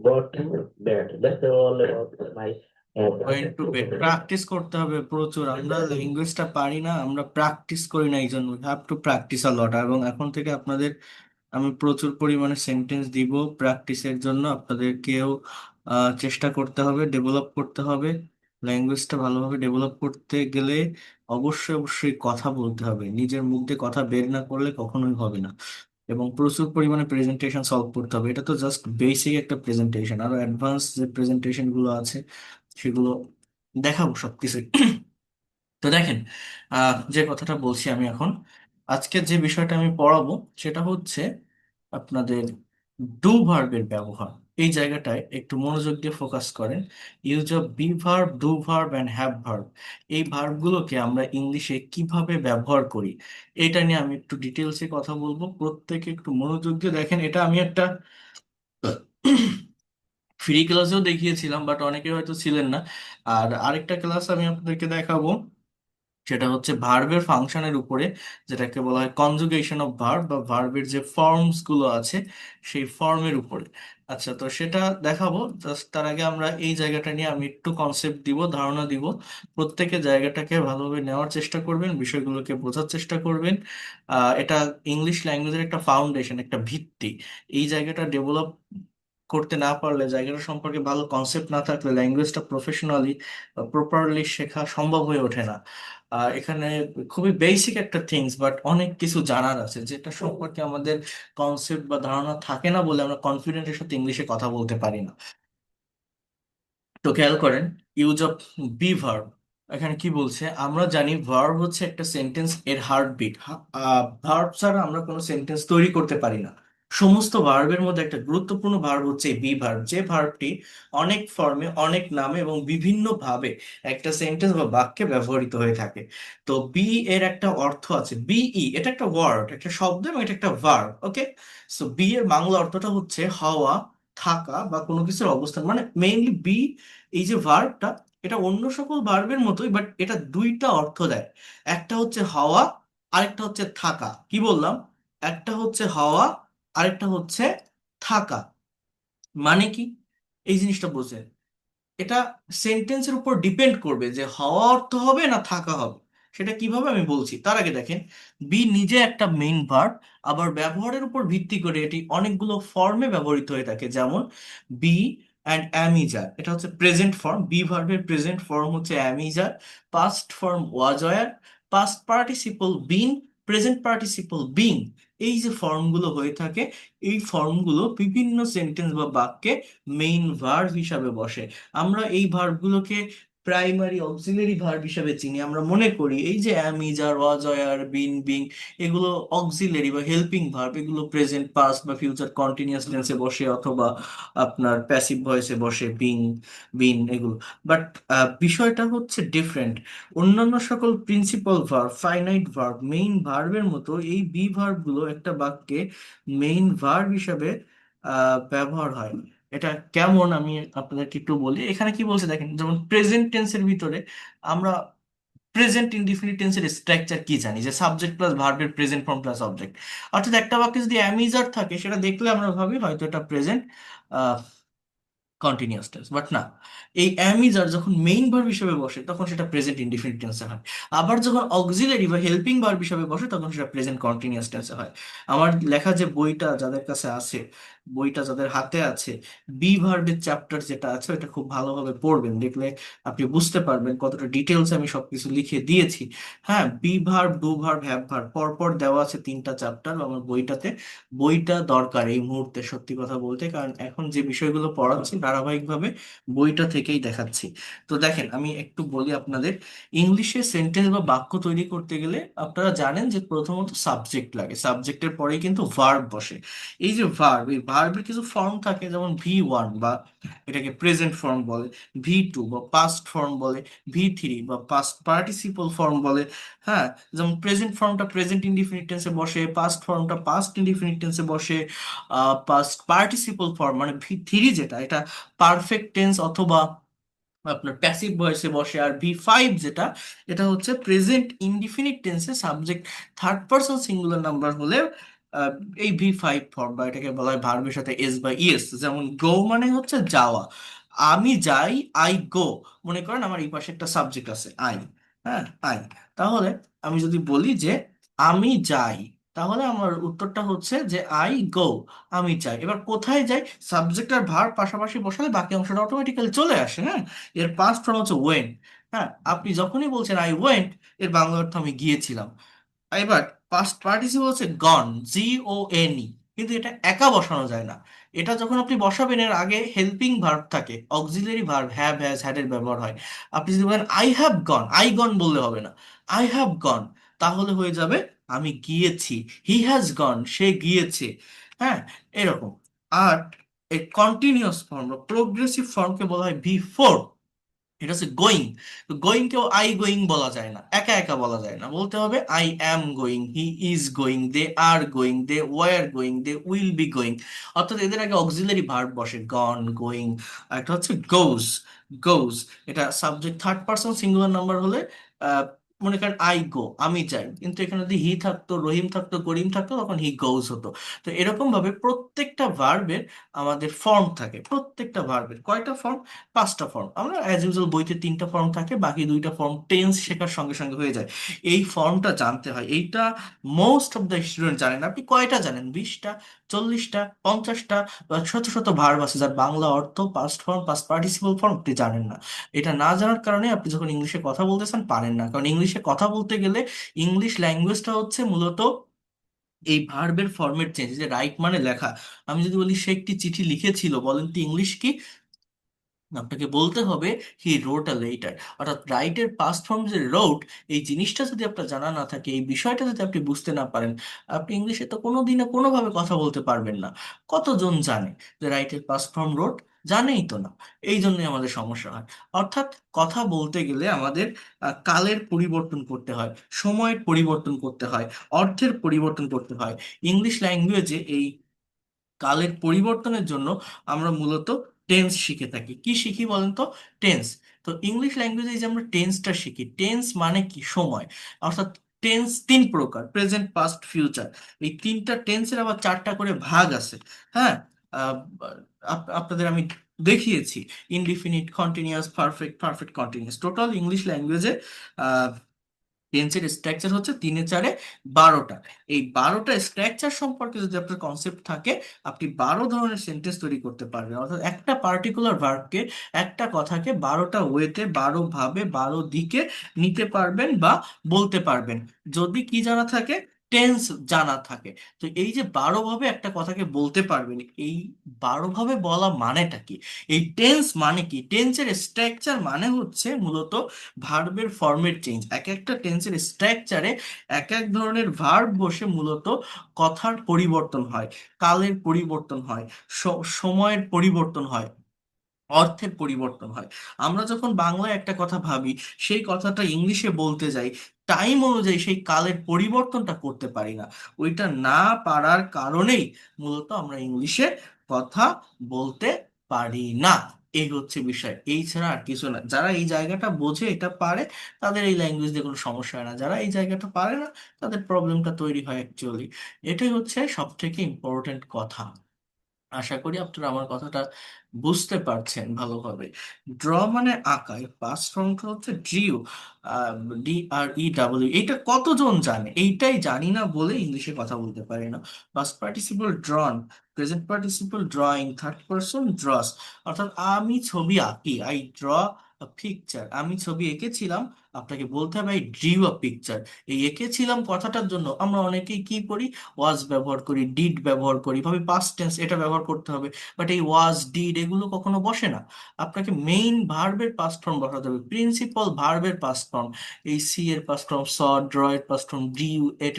got to bed. That's all about my Going to bed. Practice করতে হবে প্রচুর। আমরা ল্যাঙ্গুয়েজটা পারি না, আমরা practice করি না, এই জন্য হ্যাভ টু প্র্যাকটিস আ লট। এবং এখন থেকে আপনাদের আমি প্রচুর পরিমাণে সেন্টেন্স দিব প্র্যাকটিসের জন্য। আপনাদেরকেও চেষ্টা করতে হবে, ডেভেলপ করতে হবে। ল্যাঙ্গুয়েজটা ভালোভাবে ডেভেলপ করতে গেলে অবশ্যই অবশ্যই কথা বলতে হবে। নিজের মুখ দিয়ে কথা বের না করলে কখনোই হবে না। এবং প্রচুর পরিমাণে প্রেজেন্টেশন সলভ করতে হবে। এটা তো জাস্ট বেসিক একটা প্রেজেন্টেশন, আরো অ্যাডভান্স যে প্রেজেন্টেশন গুলো আছে সেগুলো দেখাবো সবকিছু। তো দেখেন, যে কথাটা বলছি আমি এখন, আজকে যে বিষয়টা আমি পড়াবো সেটা হচ্ছে আপনাদের ডু ভার্বের ব্যবহার। এই জায়গাটায় একটু মনোযোগ দিয়ে ফোকাস করেন। Use of be verb, do verb and have verb, এই ভার্বগুলোকে আমরা ইংলিশে কিভাবে ব্যবহার করি এটা নিয়ে আমি একটু ডিটেলসে কথা বলবো। প্রত্যেকে একটু মনোযোগ দিয়ে দেখেন। এটা আমি একটা ফ্রি ক্লাসেও দেখিয়েছিলাম, বাট অনেকে হয়তো ছিলেন না। আর আরেকটা ক্লাস আমি আপনাদেরকে দেখাবো, সেটা হচ্ছে ভার্বের ফাংশনের উপরে, যেটাকে বলা হয় কনজুগেশন অফ ভার্ব, বা ভার্বের যে ফর্মস গুলো আছে সেই ফর্মের উপরে। আচ্ছা, তো সেটা দেখাবো। জাস্ট তার আগে আমরা এই জায়গাটা নিয়ে আমি একটু কনসেপ্ট দিব, ধারণা দিব। প্রত্যেকে জায়গাটাকে ভালোভাবে নেওয়ার চেষ্টা করবেন, বিষয়গুলোকে বোঝার চেষ্টা করবেন। এটা ইংলিশ ল্যাঙ্গুয়েজের একটা ফাউন্ডেশন, একটা ভিত্তি। এই জায়গাটা ডেভেলপ করতে না পারলে, জায়গাটা সম্পর্কে ভালো কনসেপ্ট না থাকলে, ল্যাঙ্গুয়েজটা প্রফেশনালি প্রপারলি শেখা সম্ভব হয়ে ওঠে না। এখানে খুবই বেসিক একটা থিংস, বাট অনেক কিছু জানার আছে যেটা সম্পর্কে আমাদের কনসেপ্ট বা ধারণা থাকে না বলে আমরা কনফিডেন্টের সাথে ইংলিশে কথা বলতে পারি না। তো খেয়াল করেন, ইউজ অফ বি ভার্ব। এখানে কি বলছে, আমরা জানি ভার্ব হচ্ছে একটা সেন্টেন্স এর হার্টবিট। ভার্ব ছাড়া আমরা কোনো সেন্টেন্স তৈরি করতে পারি না। সমস্ত ভার্বের মধ্যে একটা গুরুত্বপূর্ণ ভার্ব হচ্ছে বি ভার্ব, যে ভার্বটি অনেক ফর্মে, অনেক নামে এবং বিভিন্ন ভাবে একটা সেন্টেন্স বা বাক্যে ব্যবহৃত হয়ে থাকে। তো বি এর একটা অর্থ আছে, বিই, এটা একটা ওয়ার্ড, একটা শব্দ, এবং এটা একটা ভার্ব। ওকে, সো বি এর বাংলা অর্থটা হচ্ছে হওয়া, থাকা বা কোনো কিছুর অবস্থান। মানে মেইনলি বি, এই যে ভার্বটা, এটা অন্য সকল ভার্বের মতোই, বাট এটা দুইটা অর্থ দেয়। একটা হচ্ছে হওয়া, আরেকটা হচ্ছে থাকা। কি বললাম? একটা হচ্ছে হওয়া, আরেকটা হচ্ছে থাকা। মানে কি, এই জিনিসটা বোঝেন। এটা সেন্টেন্সের উপর ডিপেন্ড করবে যে হওয়া অর্থ হবে না থাকা হবে। সেটা কিভাবে আমি বলছি, তার আগে দেখেন, বি নিজে একটা মেইন ভার্ব, আবার ব্যবহারের উপর ভিত্তি করে এটি অনেকগুলো ফর্মে ব্যবহৃত হয়ে থাকে। যেমন বি অ্যান্ড অ্যামিজার, এটা হচ্ছে প্রেজেন্ট ফর্ম। বি ভার্বের প্রেজেন্ট ফর্ম হচ্ছে am is are, past form was were, past participle been, present participle being. এই যে ফর্মগুলো হয়ে থাকে, এই ফর্মগুলো বিভিন্ন সেন্টেন্স বা বাক্যে মেইন ভার্ব হিসাবে বসে। আমরা এই ভার্বগুলোকে প্রাইমারি অক্সিলারি ভার্ব হিসেবে চিনি। আমরা মনে করি এই যে am, is, are, was, are, been, being, এগুলো অক্সিলারি বা হেল্পিং ভার্ব। এগুলো প্রেজেন্ট, পাস্ট বা ফিউচার কন্টিনিউয়াস টেন্সে বসে, অথবা আপনার প্যাসিভ ভয়েসে বসে, বিং, বিন, এগুলো। বাট বিষয়টা হচ্ছে ডিফারেন্ট। অন্যান্য সকল principal verb, finite verb, main ভার্বের মতো এই বি ভার্বগুলো একটা বাক্যে মেইন ভার্ব হিসাবে ব্যবহার হয়। এটা কেমন আমি আপনাদেরকে একটু বলি। এখানে কি বলছে দেখেন, যেমন প্রেজেন্ট টেন্সের ভিতরে আমরা প্রেজেন্ট ইনডিফিনিট টেন্সের স্ট্রাকচার কি জানি, যে সাবজেক্ট প্লাস ভার্বের প্রেজেন্ট ফর্ম প্লাস অবজেক্ট। অর্থাৎ একটা বাক্যে যদি অ্যামিজার থাকে, সেটা দেখলে আমরা ভাবি হয়তো এটা প্রেজেন্ট। কন্টিনিউয়াস টেন্স, বাট না, এই অ্যাম ইজ আর যখন মেইন ভার্ব হিসেবে বসে তখন সেটা প্রেজেন্ট ইনডিফিনিট টেন্সে হয়। আবার যখন অক্সিলারি বা হেল্পিং ভার্ব হিসেবে বসে তখন সেটা প্রেজেন্ট কন্টিনিউয়াস টেন্সে হয়। আমার লেখা যে বইটা যাদের কাছে আছে, বইটা যাদের হাতে আছে, বি ভার্বের চ্যাপ্টার যেটা আছে ওটা খুব ভালোভাবে পড়বেন, দেখলে আপনি বুঝতে পারবেন কতটা ডিটেলস আমি সবকিছু লিখে দিয়েছি। হ্যাঁ, be verb, do verb, have verb পরপর দেওয়া আছে 3টা চ্যাপ্টার আমার বইটাতে। বইটা দরকার এই মুহূর্তে, সত্যি কথা বলতে, কারণ এখন যে বিষয়গুলো পড়াচ্ছি ধারাবাহিকভাবে বইটা থেকেই দেখাচ্ছি। তো দেখেন আমি একটু বলি আপনাদের, ইংলিশে সেন্টেন্স বা বাক্য তৈরি করতে গেলে আপনারা জানেন যে প্রথমত সাবজেক্ট লাগে, সাবজেক্টের পরেই কিন্তু ভার্ব বসে। এই যে ভার্ব, এই ভার্বের কিছু ফর্ম থাকে, যেমন V1 বা এটাকে প্রেজেন্ট ফর্ম বলে, V2 বা পাস্ট ফর্ম বলে, V3 বা পাস্ট পার্টিসিপল ফর্ম বলে। হ্যাঁ, যেমন প্রেজেন্ট ফর্মটা প্রেজেন্ট ইনডিফিনিট টেন্সে বসে, পাস্ট ফর্মটা পাস্ট ইনডিফিনিট টেন্সে বসে, পাস্ট পার্টিসিপল ফর্ম মানে V3 যেটা, এটা পারফেক্ট টেন্স অথবা আপনার প্যাসিভ ভয়েসে বসে। আর V5 যেটা, এটা হচ্ছে প্রেজেন্ট ইনডিফিনিট টেন্সে subject third person singular number হলে আহ, এই V5 ফর্ম, বা এটাকে বলা হয় ভার্বের সাথে এস বা ইএস। যেমন গো মানে হচ্ছে যাওয়া, আমি যাই, আই গো। মনে করেন আমার এই পাশে একটা সাবজেক্ট আছে আই, হ্যাঁ আই, তাহলে আমি যদি বলি যে আমি যাই, তাহলে আমার উত্তরটা হচ্ছে যে আই গো, আমি যাই। এবার কোথায় যাই, সাবজেক্ট আর ভার্ব পাশাপাশি বসালে বাকি অংশটা অটোমেটিক্যালি চলে আসে। হ্যাঁ, এর পাস্ট ফর্ম হচ্ছে ওয়েন। হ্যাঁ, আপনি যখনই বলছেন আই ওয়েন্ট, এর বাংলা অর্থ আমি গিয়েছিলাম। এবার পাস্ট পার্টিসিপল হচ্ছে গন, GONE, কিন্তু এটা একা বসানো যায় না। এটা যখন আপনি বসাবেন এর আগে হেল্পিং ভার্ব থাকে, auxiliary verb have, has, had এর ব্যবহার হয়। আপনি যদি বলেন আই হ্যাভ গন, আই গন বললে হবে না, আই হ্যাভ গন, তাহলে হয়ে যাবে আমি গিয়েছি। হি হ্যাজ গন, সে গিয়েছে। হ্যাঁ, এরকম। আর এই কন্টিনিউয়াস ফর্ম বা প্রোগ্রেসিভ ফর্মকে বলা হয় V4। এটা হচ্ছে গোয়িং। গোয়িং কেও আই গোয়িং বলা যায় না, একা একা বলা যায় না, বলতে হবে I am going, he is going, they are going, they were going, they will be going. অর্থাৎ এদের আগে অক্সিলারি ভার্ব বসে, গন, গোয়িং। আর একটা হচ্ছে গোজ, গোজ, এটা subject third person singular number হলে আহ, মনে করেন আই গো, আমি যাই, কিন্তু এখানে যদি হি থাকতো, রহিম থাকতো, করিম থাকতো, তখন হি গোজ হতো। তো এরকম ভাবে প্রত্যেকটা ভার্বের আমাদের ফর্ম থাকে। প্রত্যেকটা ভার্বের কয়টা ফর্ম, 5টা ফর্ম। আমরা অ্যাজ ইউজুয়াল বইতে 3টা ফর্ম থাকে, বাকি 2টা ফর্ম টেন্স শেখার সঙ্গে সঙ্গে হয়ে যায়। এই ফর্মটা জানতে হয়, এইটা মোস্ট অফ দ্য স্টুডেন্ট জানেন। আপনি কয়টা জানেন, 20টা, 40টা, 50টা, বা শত শত ভার্ব আছে যার বাংলা অর্থ past form, past participle form আপনি জানেন না। এটা না জানার কারণে আপনি যখন ইংলিশে কথা বলতেছেন পারেন না, কারণ ইংলিশে কথা বলতে গেলে ইংলিশ ল্যাঙ্গুয়েজটা হচ্ছে মূলত এই ভার্বের ফর্মেট চেঞ্জ। যে রাইট মানে লেখা, আমি যদি বলি সে একটি চিঠি লিখেছিল, বলেন তো ইংলিশ কি, আপনাকে বলতে হবে হি রোট আ লেটার। অর্থাৎ রাইটের পাস্ট ফর্ম যে রোট, এই জিনিসটা যদি আপনার জানা না থাকে, এই বিষয়টা যদি আপনি বুঝতে না পারেন, আপনি ইংলিশে তো কোনোদিনও কোনোভাবে কথা বলতে পারবেন না। কতজন জানে যে রাইটের পাস্ট ফর্ম রোট, জানেই তো না। এই জন্যই আমাদের সমস্যা হয়। অর্থাৎ কথা বলতে গেলে আমাদের কালের পরিবর্তন করতে হয়, সময়ের পরিবর্তন করতে হয়, অর্থের পরিবর্তন করতে হয়। ইংলিশ ল্যাঙ্গুয়েজে এই কালের পরিবর্তনের জন্য আমরা মূলত টেন্স শিখে থাকি। কি শিখি বলেন তো, টেন্স। তো ইংলিশ ল্যাঙ্গুয়েজে যে আমরা টেন্সটা শিখি, টেন্স মানে কি, সময়। অর্থাৎ টেন্স 3 প্রকার, প্রেজেন্ট, পাস্ট, ফিউচার। এই 3টা টেন্সের আবার 4টা করে ভাগ আছে। হ্যাঁ, আহ, আপনাদের আমি দেখিয়েছি, indefinite, continuous, perfect, perfect continuous. Total English ল্যাঙ্গুয়েজে টেন্সের স্ট্রাকচার হচ্ছে 3 এ 4 এ 12টা। এই 12টা স্ট্রাকচার সম্পর্কে যদি আপনার কনসেপ্ট থাকে, আপনি 12 ধরনের সেন্টেন্স তৈরি করতে পারবেন। অর্থাৎ একটা পার্টিকুলার ভার্বকে, একটা কথাকে 12টা ওয়েতে, 12 ভাবে, 12 দিকে নিতে পারবেন বা বলতে পারবেন, যদি কি জানা থাকে, টেন্স জানা থাকে। তো এই যে 12 ভাবে একটা কথাকে বলতে পারবেন, এই 12 ভাবে বলা মানেটা কি, এই টেন্স মানে কি, টেন্সের স্ট্রাকচার মানে হচ্ছে মূলত ভার্বের ফর্মেট চেঞ্জ। এক একটা টেন্সের স্ট্রাকচারে এক এক ধরনের ভার্ব বসে মূলত কথার পরিবর্তন হয়, কালের পরিবর্তন হয়, সময়ের পরিবর্তন হয়, অর্থের পরিবর্তন হয়। আমরা যখন বাংলায় একটা কথা ভাবি, সেই কথাটা ইংলিশে বলতে যাই, টাইম অনুযায়ী সেই কালের পরিবর্তনটা করতে পারি না। ওইটা না পারার কারণেই মূলত আমরা ইংলিশে কথা বলতে পারি না। এই হচ্ছে বিষয়, এই ছাড়া আর কিছু না। যারা এই জায়গাটা বোঝে, এটা পারে, তাদের এই ল্যাঙ্গুয়েজ দিয়ে কোনো সমস্যা হয় না। যারা এই জায়গাটা পারে না, তাদের প্রবলেমটা তৈরি হয় অ্যাকচুয়ালি। এটাই হচ্ছে সব থেকে ইম্পর্টেন্ট কথা। আশা করি আপনারা আমার কথাটা বুঝতে পারছেন ভালোভাবে। ড্র মানে আঁকা, এর পাস্ট ফর্মটা হচ্ছে ড্রিউ, DREW। এটা কতজন জানে? এইটাই জানি না বলে ইংলিশে কথা বলতে পারি না। Past participle ড্রন, present participle drawing, third person draws. অর্থাৎ আমি ছবি আঁকি, আই ড্র পিকচার। আমি ছবি এঁকেছিলাম, আপনাকে বলতে হবে আই ড্রিউ আ পিকচার। এই এঁকেছিলাম কথাটার জন্য আমরা অনেকেই কি করি, ওয়াজ ব্যবহার করি, ডিড ব্যবহার করি, ভাবে পাস্ট টেন্স এটা ব্যবহার করতে হবে। বাট এই ওয়াজ, ডিড এগুলো কখনো বসে না। আপনাকে মেইন ভার্বের পাস্ট ফর্ম বসাতে হবে, প্রিন্সিপাল ভার্বের পাস্ট ফর্ম। এই সি এর পাস্ট ফর্ম স, ড্র এর পাস্ট ফর্ম ডিউ, ইট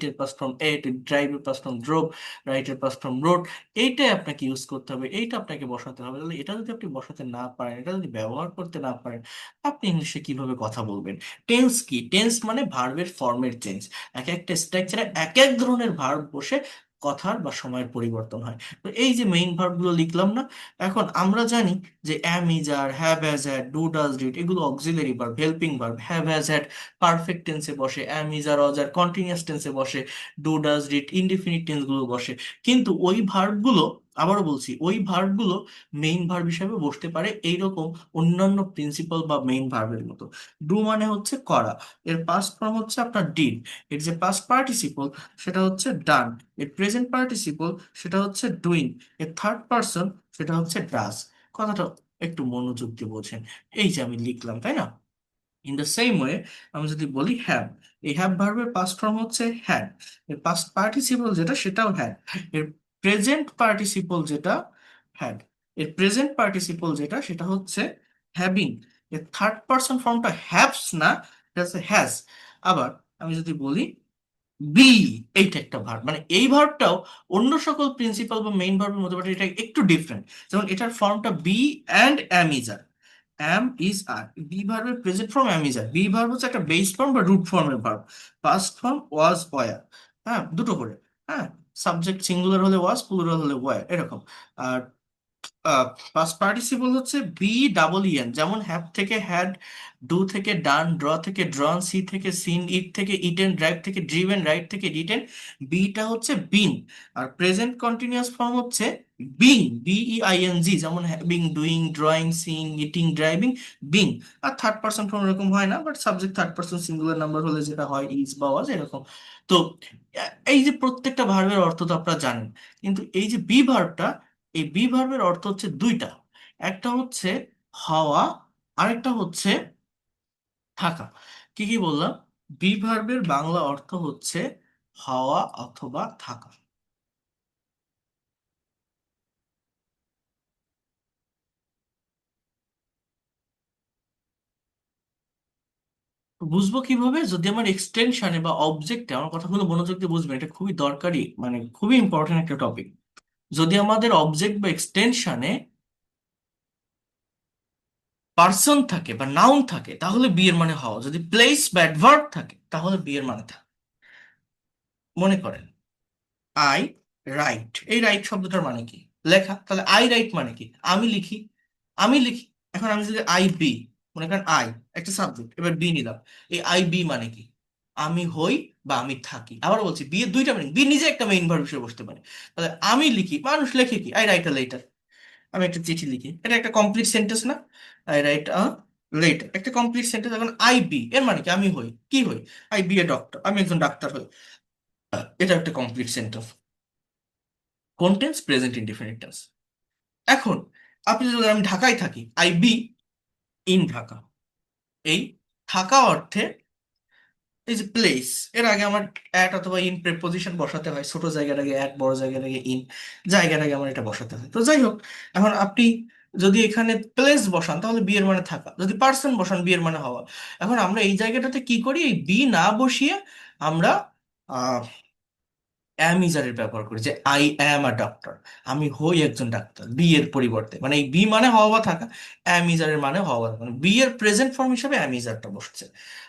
এর পাস্ট ফর্ম এট, ড্রাইভ এর পাস্ট ফর্ম ড্রোভ, রাইট এর পাস্ট ফর্ম রোড। এইটাই আপনাকে ইউজ করতে হবে, এইটা আপনাকে বসাতে হবে। তাহলে এটা যদি আপনি বসাতে না পারেন, এটা যদি ব্যবহার করতে না পারেন, আপনি ইংলিশে কিভাবে কথা বলবেন? টেন্স কি? টেন্স মানে ভার্বের ফর্মের চেঞ্জ। এক একটা স্ট্রাকচারে এক এক ধরনের ভার্ব বসে কথার বা সময়ের পরিবর্তন হয়। তো এই যে মেইন ভার্ব গুলো লিখলাম না, এখন আমরা জানি যে am, is, are, have, has, had, do, does, did এগুলো auxiliary verb, helping verb. Have, has, had perfect টেন্সে বসে, অ্যাম, is, are, was, R continuous টেন্সে বসে, do, does, did indefinite tense গুলো বসে। কিন্তু ওই ভার্ব গুলো, আবারও বলছি, ওই ভার্ব গুলো মেইন ভার্ব হিসেবে বসতে পারে এইরকম অন্যান্য প্রিন্সিপাল বা মেইন ভার্বের মতো। ডু মানে হচ্ছে করা, এর পাস্ট ফর্ম হচ্ছে আপনার ডিড। এর যে পাস্ট পার্টিসিপল সেটা হচ্ছে ডান, এর প্রেজেন্ট পার্টিসিপল সেটা হচ্ছে ডুইং, এর থার্ড পারসন সেটা হচ্ছে ডাজ। কথাটা একটু মনোযোগ দিয়ে বোঝেন। এই যে আমি লিখলাম, তাই না? ইন দ্য সেম ওয়ে আমি যদি বলি হ্যাভ, এই হ্যাভ ভার্বের পাস্ট ফর্ম হচ্ছে হ্যাড, এর পাস্ট পার্টিসিপল যেটা সেটাও হ্যাড, এর প্রেজেন্ট পার্টিসিপল যেটা হ্যাড, এর প্রেজেন্ট পার্টিসিপল যেটা সেটা হচ্ছে হ্যাভিং, এর থার্ড পারসন ফর্মটা হ্যাভস না, এটা হচ্ছে হ্যাজ। আবার আমি যদি বলি বি, এইটা একটা ভার্ব, মানে এই ভার্বটাও অন্য সকল প্রিন্সিপাল বা মেইন ভার্বের মধ্যে, বাট এটা একটু ডিফারেন্ট। যেমন এটার ফর্মটা be and am is are, am is are. Be ভার্বের present form am is are. Be verb হচ্ছে একটা বেস ফর্ম বা রুট ফর্মের verb. Past form was, were, হ্যাঁ, দুটো করে। হ্যাঁ, সাবজেক্ট সিঙ্গুলার হলে ওয়াজ, প্লুরাল হলে ওয়ার, এরকম। আর পাস্ট পার্টিসিপল হচ্ছে BEEN, যেমন হ্যাভ থেকে হ্যাড, ডু থেকে ডান, ড্র থেকে ড্রন, সি থেকে সিন, ইট থেকে ইটেন, ড্রাইভ থেকে ড্রিভেন, রাইট থেকে রিটেন। বিটা হচ্ছে বিন। আর প্রেজেন্ট কন্টিনিউয়াস ফর্ম হচ্ছে বিং, BEING, যেমন having, doing, drawing, seeing, eating, driving, being. আর থার্ড পার্সন ফর্ম এরকম হয় না, but subject third person singular number হলে যেটা হয় ইজ বা ওয়াজ, এরকম। তো এই যে প্রত্যেকটা ভার্বের অর্থ তো আপনারা জানেন, কিন্তু এই যে বি ভার্বটা, এই বি ভার্বের অর্থ হচ্ছে দুইটা। একটা হচ্ছে হওয়া, আরেকটা হচ্ছে থাকা। কি কি বললাম? বি ভার্বের বাংলা অর্থ হচ্ছে হওয়া অথবা থাকা। তো বুঝবো কিভাবে? যদি আমার এক্সটেনশনে বা অবজেক্টে, আমার কথাগুলো মনোযোগ দিয়ে বুঝবেন, এটা খুবই দরকারি, মানে খুবই ইম্পর্টেন্ট একটা টপিক। যদি আমাদের অবজেক্ট বা এক্সটেনশনে পার্সন থাকে বা নাউন থাকে, তাহলে বি এর মানে হওয়া। যদি প্লেস বা অ্যাডভার্ব থাকে, তাহলে বি এর মানে থাকা। মনে করেন আই রাইট, এই রাইট শব্দটার মানে কি? লেখা। তাহলে আই রাইট মানে কি? আমি লিখি, আমি লিখি। এখন আমি যদি আই বি, মনে করেন আই একটা সাবজেক্ট, এবার বি নিলাম, এই আই বি মানে কি? আমি হই বা আমি থাকি। আবার বলছি বি এর দুইটা মিনিং, বি নিজে একটা মেইন ভার্ব হিসেবে বসতে পারে। তাহলে আমি লিখি, মানুষ লেখে কি? আই রাইট আ লেটার, আমি একটা চিঠি লিখি, এটা একটা কমপ্লিট সেন্টেন্স না? আই রাইট আ লেটার একটা কমপ্লিট সেন্টেন্স। এখন আই বি এর মানে কি? আমি হই, কি হই? আই বি এ ডক্টর, আমি একজন ডাক্তার হই, এটা একটা কমপ্লিট সেন্টেন্স। কোন টেন্স? Present indefinite tense. এখন আপনি যদি, আমি ঢাকায় থাকি, আই বি ইন ঢাকা, এই থাকা অর্থে এই যে প্লেস, এর আগে আমার অ্যাট অথবা ইন প্রেপোজিশন বসাতে হয়। ছোট জায়গার আগে অ্যাট, বড় জায়গার আগে ইন, জায়গার আগে আমার এটা বসাতে হয়। তো যাই হোক, এখন আপনি যদি এখানে প্লেস বসান তাহলে বি এর মানে থাকা, যদি পার্সন বসান বি এর মানে হওয়া। এখন আমরা এই জায়গাটাতে কি করি? এই বি না বসিয়ে আমরা অ্যামিজারের ব্যবহার করি, যে আই অ্যাম আ ডক্টর, আমি হই একজন ডাক্তার, বি এর পরিবর্তে। মানে এই বি মানে হওয়া বা থাকা, অ্যামিজারের মানে হওয়া বা থাকা। মানে বি এর প্রেজেন্ট ফর্ম হিসেবে অ্যামিজারটা বসছে।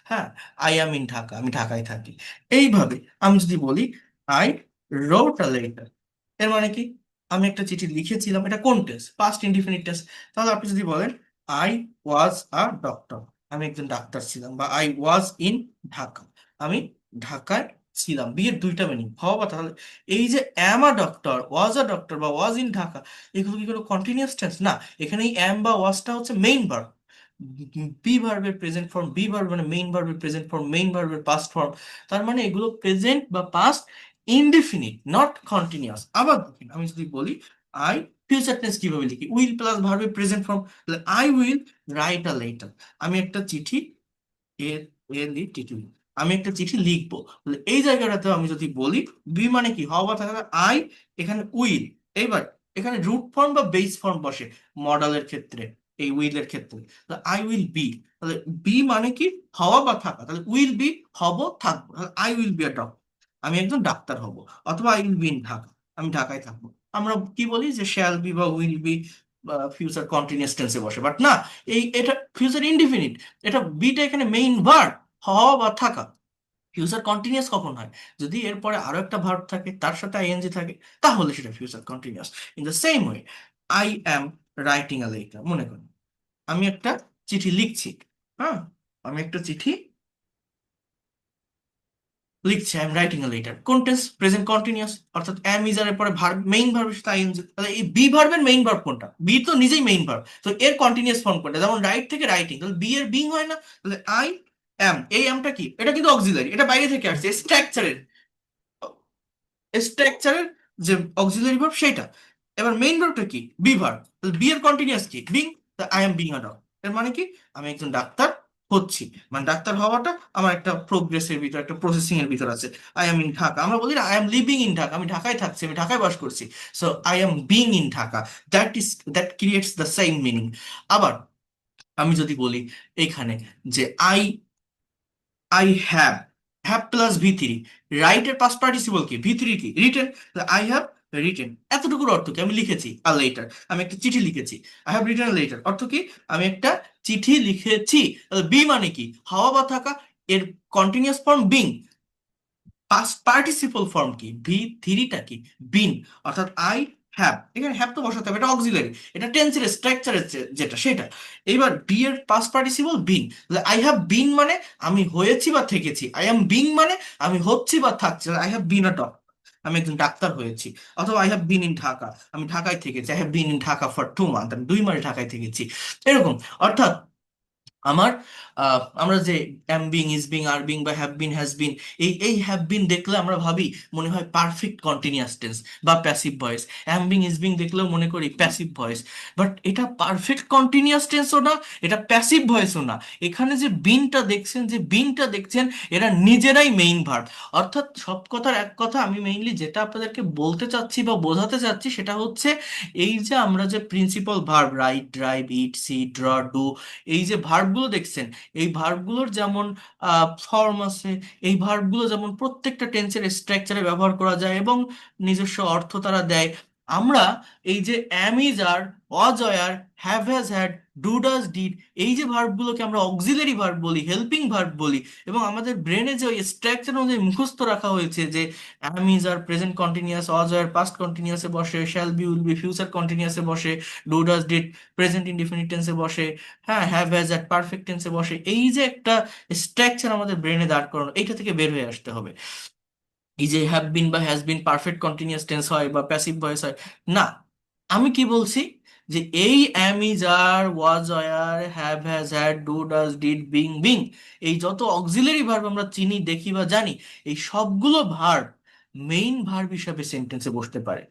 হ্যাঁ, আই অ্যাম ইন ঢাকা, আমি ঢাকায় থাকি। এইভাবে আমি যদি বলি আই রোট আ লেটার, এর মানে কি? আমি একটা চিঠি লিখেছিলাম, এটা কোন টেন্স? Past indefinite tense. তাহলে আপনি যদি বলেন আই ওয়াজ আ ডক্টর, আমি একজন ডাক্তার ছিলাম, বা আই ওয়াজ ইন ঢাকা, আমি ঢাকায় ছিলাম, বি এর দুইটা মিনিং, হওয়া বা তাহলে এই যে অ্যাম a doctor, was a doctor বা ওয়াজ ইন ঢাকা, এগুলো কি কোনো কন্টিনিউয়াস টেন্স? না, এখানে এই অ্যাম বা ওয়াজটা হচ্ছে মেইন ভার্ব। বি ভার্বের প্রেজেন্ট ফর্ম, বি ভার্ব মানে মেইন ভার্বের প্রেজেন্ট ফর্ম, মেইন ভার্বের পাস্ট ফর্ম। তার মানে এগুলো প্রেজেন্ট বা পাস্ট ইনডিফিনিট, নট কন্টিনিউয়াস। আবার দেখেন, আমি যদি বলি আই, ফিউচার টেন্স কিভাবে লিখি? উইল প্লাস ভার্বের প্রেজেন্ট ফর্ম, তাহলে I will write a letter. আমি একটা চিঠি, আমি একটা চিঠি লিখবো, তাহলে এই জায়গাটাতে আমি যদি বলি বি মানে কি, হওয়া বা থাকা, আই, এখানে উইল। এইবার এখানে রুট ফর্ম বা বেস ফর্ম বসে মডেলের ক্ষেত্রে, এই উইলের ক্ষেত্রে, আই উইল বি। তাহলে বি মানে কি, হওয়া বা থাকা, তাহলে উইল বি, হব থাকবো, তাহলে I will be a doctor, আমি একজন ডাক্তার হব। অথবা I will be in Dhaka, আমি ঢাকায় থাকবো। আমরা কি বলি যে শ্যাল বি বা উইল বি ফিউচার কন্টিনিউয়াস টেন্সে বসে, বাট না, এটা ফিউচার ইনডিফিনিট। এটা বিটা এখানে মেইন ভার্ব, হওয়া বা থাকা। ফিউচার কন্টিনিউয়াস কখন হয়? যদি এরপরে আরো একটা ভার্ব থাকে, তার সাথে আইএনজি থাকে, তাহলে সেটা future continuous. In the same way, I am writing a letter, মনে করুন আমি একটা চিঠি লিখছি। হ্যাঁ, আমি একটা চিঠি লিখছি, I am writing a letter. কোন টেন্স? প্রেজেন্ট কন্টিনিউয়াস, অর্থাৎ অ্যাম ইজ এর পরে ভার্ব, মেইন ভার্বের সাথে আইএনজি। তাহলে এই বি ভার্বের মেইন ভার্ব কোনটা? বি তো নিজেই মেইন ভার্ব, তো এর কন্টিনিউয়াস ফর্ম কোনটা? যেমন রাইট থেকে রাইটিং, তাহলে বি এর বিং হয় না? তাহলে আই অ্যাম, এই অ্যামটা কি? এটা কিন্তু অক্সিলারি, এটা বাইরে থেকে আসছে, স্ট্রাকচারের যে অক্সিলারি ভার্ব সেটা। এবার মেইন ভার্বটা কি? বি ভার্ব, তাহলে বি এর কন্টিনিউয়াস কি? Being. I am being a doctor, এর মানে কি, আমি একজন ডাক্তার হচ্ছি। মানে ডাক্তার হওয়াটা আমার একটা প্রোগ্রেসের ভিতর, একটা প্রসেসিং এর ভিতর আছে। আই এম ইন ঢাকা, আমরা বলি না I am living in Dhaka, আমি ঢাকায় থাকছি, আমি ঢাকায় বাস করছি। So I am being in Dhaka, that creates the same meaning. আবার আমি যদি বলি এখানে যে I have plus V three, রাইটের পাস্ট পার্টিসিপল কি? ভি থ্রি কি? রিটেন। আই হ্যাভ রিটেন, এতটুকুর অর্থ কি? আমি লিখেছি আ লেটার, আমি একটা চিঠি লিখেছি। আই হ্যাভ রিটেন লেটার অর্থ কি? আমি একটা চিঠি লিখেছি। বি মানে কি, হওয়া বা থাকা, এর continuous form being. Past participle form কি? ভি থ্রিটা কি? বিন। অর্থাৎ আই হ্যাভ, এখানে হ্যাভ তো বসাতে হবে, এটা অক্সিলারি, এটা টেন্সের স্ট্রাকচারের যেটা সেটা। এবার বি এর past participle been, I have been মানে আমি হয়েছি বা থেকেছি, আই এম বিং মানে আমি হচ্ছি বা থাকছি, I have bin a doctor, আমি একজন ডাক্তার হয়েছি। অথবা I have been in Dhaka, আমি ঢাকায় থেকেছি, I have been in Dhaka for 2 month, আমি 2 মাস ঢাকায় থেকেছি। এরকম, অর্থাৎ আমার আমরা যে অ্যাম being, is being, are being বা হ্যাভ বিন, হ্যাজ বিন, এই হ্যাভ বিন দেখলে আমরা ভাবি, মনে হয় পারফেক্ট কন্টিনিউয়াস টেন্স বা passive voice. Am being, is being দেখলেও মনে করি প্যাসিভ ভয়েস, বাট এটা পারফেক্ট কন্টিনিউয়াস টেন্সও না, এটা প্যাসিভ ভয়েসও না। এখানে যে বিনটা দেখছেন, যে বিনটা দেখছেন, এরা নিজেরাই মেইন ভার্ব। অর্থাৎ সব কথার এক কথা, আমি মেইনলি যেটা আপনাদেরকে বলতে চাচ্ছি বা বোঝাতে চাচ্ছি সেটা হচ্ছে, এই যে আমরা যে principal verb write, drive, eat, see, draw, do, এই যে ভার্বগুলো দেখছেন, এই ভার্বগুলোর যেমন ফর্ম আছে, এই ভার্বগুলো যেমন প্রত্যেকটা টেন্সের স্ট্রাকচারে ব্যবহার করা যায় এবং নিজস্ব অর্থ তারা দেয়। আমরা এই যে am, is, are, was, were, have, has, had, do, does, did, এই যে ভার্বগুলোকে আমরা অক্সিলারি ভার্ব বলি, হেল্পিং ভার্ব বলি, এবং আমাদের ব্রেনে যে ওই স্ট্রাকচার অনুযায়ী মুখস্থ রাখা হয়েছে যে am, is, are present continuous, was, were past কন্টিনিউয়াসে বসে, shall be, will be future কন্টিনিউয়াসে বসে, do, does, did present indefinite টেন্সে বসে, হ্যাঁ, হ্যাভ, হ্যাজ, এট পারফেক্ট টেন্সে বসে। এই যে একটা স্ট্রাকচার আমাদের ব্রেনে দাঁড় করানো, এইটা থেকে বের হয়ে আসতে হবে। এই যে হ্যাভ বিন বা has been perfect continuous tense হয় বা প্যাসিভ ভয়েস হয় না। আমি কি বলছি, যে এই am, is, are, was, were, have, has, had, do, does, did, being, এই যত অক্সিলারি ভার্ব আমরা চিনি, দেখি বা জানি, এই সবগুলো ভার্ব মেইন ভার্ব হিসাবে সেন্টেন্সে বসতে পারে।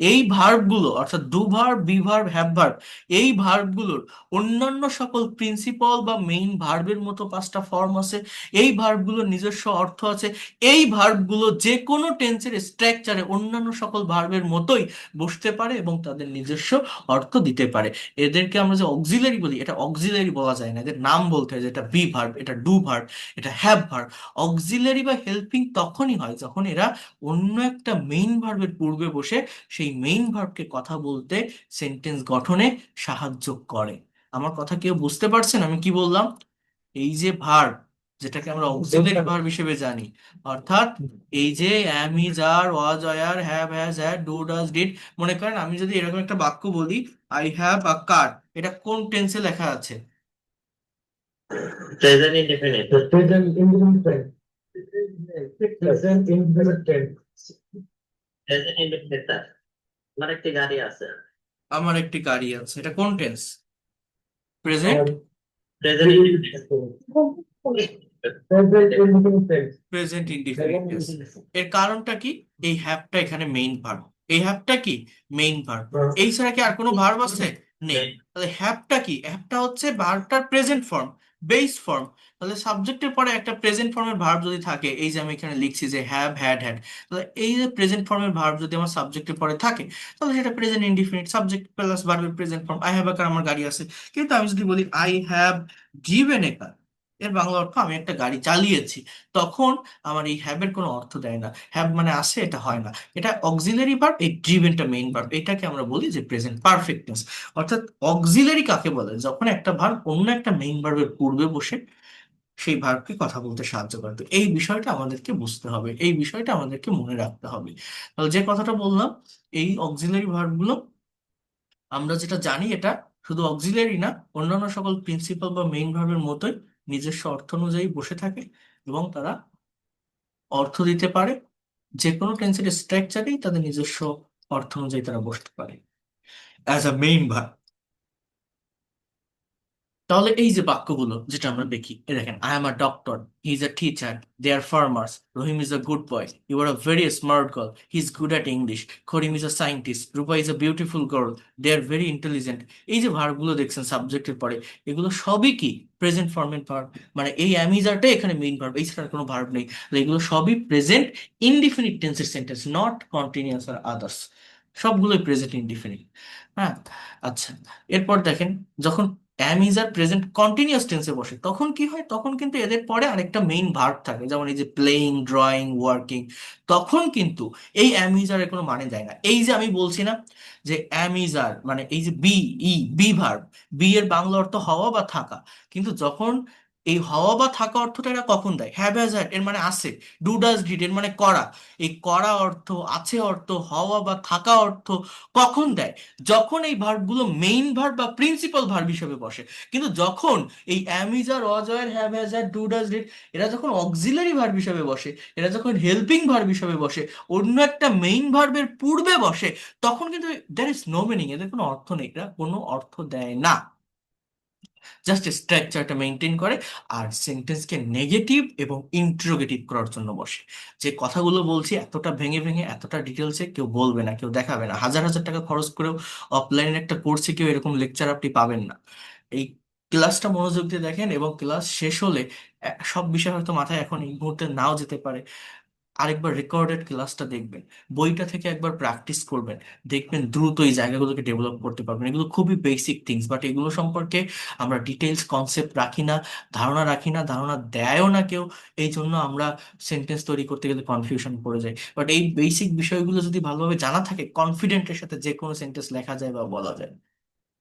এই ভার্বগুলো অর্থাৎ do verb, be verb, have verb, এই ভার্বগুলোর অন্যান্য সকল প্রিন্সিপাল বা মেইন ভার্বের মতো 5টা ফর্ম আছে। এই ভার্বগুলোর নিজস্ব অর্থ আছে। এই ভার্বগুলো যে কোনো টেন্সের স্ট্রাকচারে অন্যান্য সকল ভার্বের মতোই বসতে পারে এবং তাদের নিজস্ব অর্থ দিতে পারে। এদেরকে আমরা যে অক্সিলারি বলি, এটা অক্সিলারি বলা যায় না, এদের নাম বলতে হয়, যেটা বি ভার্ব, এটা ডু ভার্ব, এটা হ্যাভ ভার্ব। অক্সিলারি বা হেল্পিং তখনই হয় যখন এরা অন্য একটা মেইন ভার্বের পূর্বে বসে সেই মেইন ভার্বকে কথা বলতে, সেন্টেন্স গঠনে সাহায্য করে। আমার কথা কেউ বুঝতে পারছেন আমি কি বললাম? এই যে ভার্ব, যেটাকে আমরা অক্সিলারি ভার্ব হিসেবে জানি, অর্থাৎ এই যে am, is, are, was, were, have, has, had, do, does, did. মনে করেন আমি যদি এরকম একটা বাক্য বলি, আই হ্যাভ আ কার, এটা কোন টেন্সে লেখা আছে? Present indefinite. Present indefinite. Present indefinite tense. Present indefinite tense, আমার একটি গাড়ি আছে। আমার একটি গাড়ি আছে, এটা কোন tense? Present present indefinite Present indefinite tense. Present indefinite tense. এর কারণটা কি? এই হ্যাভটা এখানে মেইন ভার্ব। এই হ্যাভটা কি? Main verb. এই ছাড়া কি আর কোনো ভার্ব আছে? নেই। তাহলে হ্যাভটা কি? হ্যাভটা হচ্ছে ভার্বটার প্রেজেন্ট ফর্ম, বেস ফর্ম। তাহলে সাবজেক্টের পরে একটা প্রেজেন্ট ফর্মের ভার্ব যদি থাকে, এই যে আমি এখানে লিখছি যে হ্যাভ, হ্যাড, হ্যাড, তাহলে এই যে প্রেজেন্ট ফর্মের ভার্ব যদি আমার সাবজেক্টের পরে থাকে, তাহলে সেটা প্রেজেন্ট ইনডিফিনিট, সাবজেক্ট প্লাস ভার্বের present form. I have a car, আমার গাড়ি আছে। কিন্তু আমি যদি বলি I have driven a car, এর বাংলা অর্থ আমি একটা গাড়ি চালিয়েছি, তখন আমার এই হ্যাভ এর কোনো অর্থ দেয় না। হ্যাভ মানে আছে, এটা হয় না। এটা অক্সিলারি ভার্ব, এই ড্রিভেনটা মেইন ভার্ব। এটাকে আমরা বলি যে প্রেজেন্ট পারফেক্ট টেন্স। অর্থাৎ অক্সিলারি কাকে বলে? যখন একটা ভার্ব অন্য একটা মেইন ভার্বের পূর্বে বসে সেই ভার্বকে কথা বলতে সাহায্য করে। তো এই বিষয়টা আমাদেরকে বুঝতে হবে, এই বিষয়টা আমাদেরকে মনে রাখতে হবে। তাহলে যে কথাটা বললাম, এই অক্সিলারি ভার্বগুলো আমরা যেটা জানি, এটা শুধু অক্সিলারি না, অন্যান্য সকল প্রিন্সিপাল বা মেইন ভার্বের মতোই নিজস্ব অর্থ অনুযায়ী বসে থাকে এবং তারা অর্থ দিতে পারে। যে কোনো টেন্সের স্ট্রাকচারেই তাদের নিজস্ব অর্থ অনুযায়ী তারা বসতে পারে অ্যাজ আ মেইন ভার্ব। তাহলে এই যে বাক্যগুলো যেটা আমরা দেখি, এই দেখেন, I am a doctor, he is a teacher, they are farmers, Rahim is a good boy, you are a very smart girl, he is good at English, Karim is a scientist, Rupa is a beautiful girl, they are very intelligent. এই যে ভার্বগুলো দেখছেন সাবজেক্টের পরে, এগুলো সবই কি? Present ফর্মের verb. মানে এই অ্যামিজারটাই এখানে মেইন ভার্ব, এই ছাড়া কোনো ভার্ব নেই। তাহলে এগুলো সবই প্রেজেন্ট ইনডিফিনিট টেন্সের সেন্টেন্স, নট কন্টিনিউয়াস আর আদার্স। সবগুলোই প্রেজেন্ট ইনডিফিনিট। হ্যাঁ, আচ্ছা। এরপর দেখেন, যখন am is are present continuous টেন্সে বসে, তখন কি হয়? তখন কিন্তু এদের পরে আরেকটা মেইন ভার্ব থাকে, যেমন এই যে প্লেইং, ড্রয়িং, ওয়ার্কিং। তখন কিন্তু এই অ্যাম ইজ আর এর কোনো মানে দেয় না। এই যে আমি বলছি না যে অ্যাম ইজ আর মানে এই যে বি, বি ভার্ব, বি এর বাংলা অর্থ হওয়া বা থাকা। কিন্তু যখন এই হওয়া বা থাকা অর্থটা এরা কখন দেয়? হ্যাভ হ্যাজ হ্যাড এর মানে আছে, ডু ডাজ ডিড এর মানে করা। এই করা অর্থ, আছে অর্থ, হওয়া বা থাকা অর্থ কখন দেয়? যখন এই ভার্বগুলো মেইন ভার্ব বা প্রিন্সিপাল ভার্ব হিসেবে বসে। কিন্তু যখন এই am is are, was were, have has had, do does did, এরা যখন অক্সিলারি ভার্ব হিসেবে বসে, এরা যখন হেল্পিং ভার্ব হিসেবে বসে, অন্য একটা মেইন ভার্বের পূর্বে বসে, তখন কিন্তু দ্যার ইজ নো মিনিং, এদের কোনো অর্থ নেই, এরা কোনো অর্থ দেয় না। জাস্ট স্ট্রাকচারটা মেনটেন করে আর সেন্টেন্সকে নেগেটিভ এবং ইন্টারোগেটিভ করার জন্য বসে। যে কথাগুলো বলছি এতটা ভেঙে ভেঙে, এতটা ডিটেলসে কেউ বলবে না, কেউ দেখাবে না। হাজার হাজার টাকা খরচ করেও অফলাইনের একটা কোর্সে কেউ এরকম লেকচার আপনি পাবেন না। এই ক্লাসটা মনোযোগ দিয়ে দেখেন, এবং ক্লাস শেষ হলে সব বিষয় হয়তো মাথায় এখন এই মুহূর্তে নাও যেতে পারে, আরেকবার রেকর্ডেড ক্লাসটা দেখবেন, বইটা থেকে একবার প্র্যাকটিস করবেন, দেখবেন দ্রুত এই জায়গাগুলোকে ডেভেলপ করতে পারবেন। এগুলো খুবই বেসিক থিংস, বাট এগুলো সম্পর্কে আমরা ডিটেলস কনসেপ্ট রাখি না, ধারণা রাখি না, ধারণা দেয়ও না কেউ। এই জন্য আমরা সেন্টেন্স তৈরি করতে গেলে কনফিউশন পড়ে যাই। বাট এই বেসিক বিষয়গুলো যদি ভালোভাবে জানা থাকে, কনফিডেন্টের সাথে যে কোনো সেন্টেন্স লেখা যায় বা বলা যায়।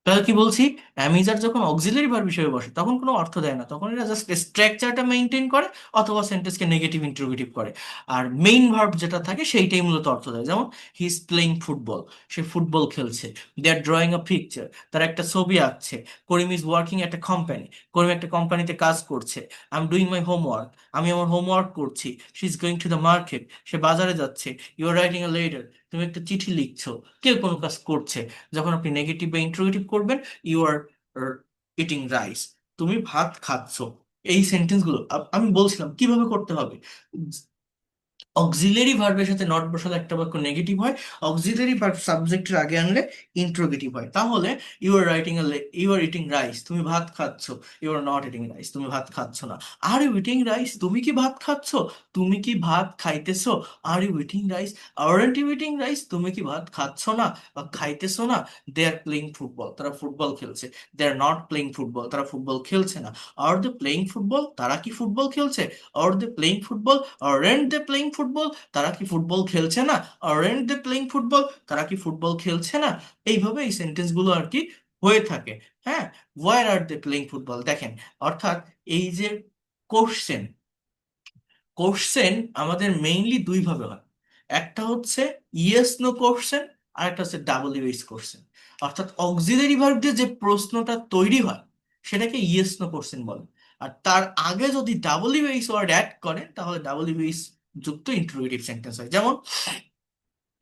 তাহলে কি বলছি? অ্যামিজার যখন অক্সিলারি ভার্ব হিসেবে বসে, তখন কোনো অর্থ দেয় না, তখন এটা জাস্ট স্ট্রাকচারটা মেনটেন করে অথবা সেন্টেন্সকে নেগেটিভ ইন্টারোগেটিভ করে। আর মেইন ভার্ব যেটা থাকে সেইটাই মূলত অর্থ দেয়। যেমন হি is playing football, say football খেলছে। They R drawing a picture, তারা একটা ছবি আঁকছে। Karim is working at a company, Karim একটা কোম্পানিতে কাজ করছে। I am doing my homework, আমি আমার হোমওয়ার্ক করছি। She is going to the market, সে বাজারে যাচ্ছে। You are writing a letter, তুমি একটা চিঠি লিখছো। কেউ কোনো কাজ করছে। যখন আপনি নেগেটিভ বা ইন্টারোগেটিভ করবেন, ইউ আর ইটিং রাইস, তুমি ভাত খাচ্ছ। এই সেন্টেন্সগুলো আমি বলছিলাম কিভাবে করতে হবে। অক্সিলারি ভার্বের সাথে নট বসালে একটা বাক্য নেগেটিভ হয়, অক্সিলারি ভার্ব সাবজেক্টের আগে আনলে ইন্ট্রোগেটিভ হয়। তাহলে you are writing you are eating rice, তুমি ভাত খাচ্ছ। You are not eating rice, তুমি ভাত খাচ্ছ না। আর ইউ ইটিং রাইস, তুমি কি ভাত খাচ্ছ? তুমি কি ভাত খাইতেছো? Are you eating rice, aren't you eating rice, তুমি কি ভাত খাচ্ছ না বা খাইতেছো না? দে আর প্লেইং ফুটবল, তারা ফুটবল খেলছে। They are not playing football, তারা ফুটবল খেলছে না। আর দে প্লেইং ফুটবল, তারা কি ফুটবল খেলছে? Are they playing football, aren't they playing football, তারা কি ফুটবল খেলছে না? আরন্ট দে প্লেইং ফুটবল, তারা কি ফুটবল খেলছে না? এইভাবে এই সেন্টেন্স গুলো আর কি হয়ে থাকে। হ্যাঁ, where are they playing football, দেখেন, অর্থাৎ এই যে কোশ্চেন, কোশ্চেন আমাদের মেইনলি দুই ভাবে হয়। একটা হচ্ছে ইয়েস নো কোশ্চেন, আর একটা হচ্ছে ডাব্লিউএইচ কোশ্চেন। অর্থাৎ অক্সিলারি ভার্ব দিয়ে যে প্রশ্নটা তৈরি হয় সেটাকে ইয়েস নো কোশ্চেন বলে। আর তার আগে যদি ডাব্লিউএইচ ওয়ার্ড অ্যাড করে, তাহলে ডাব্লিউএইচ যুক্ত ইন্টারোগেটিভ সেন্টেন্স হয়। যেমন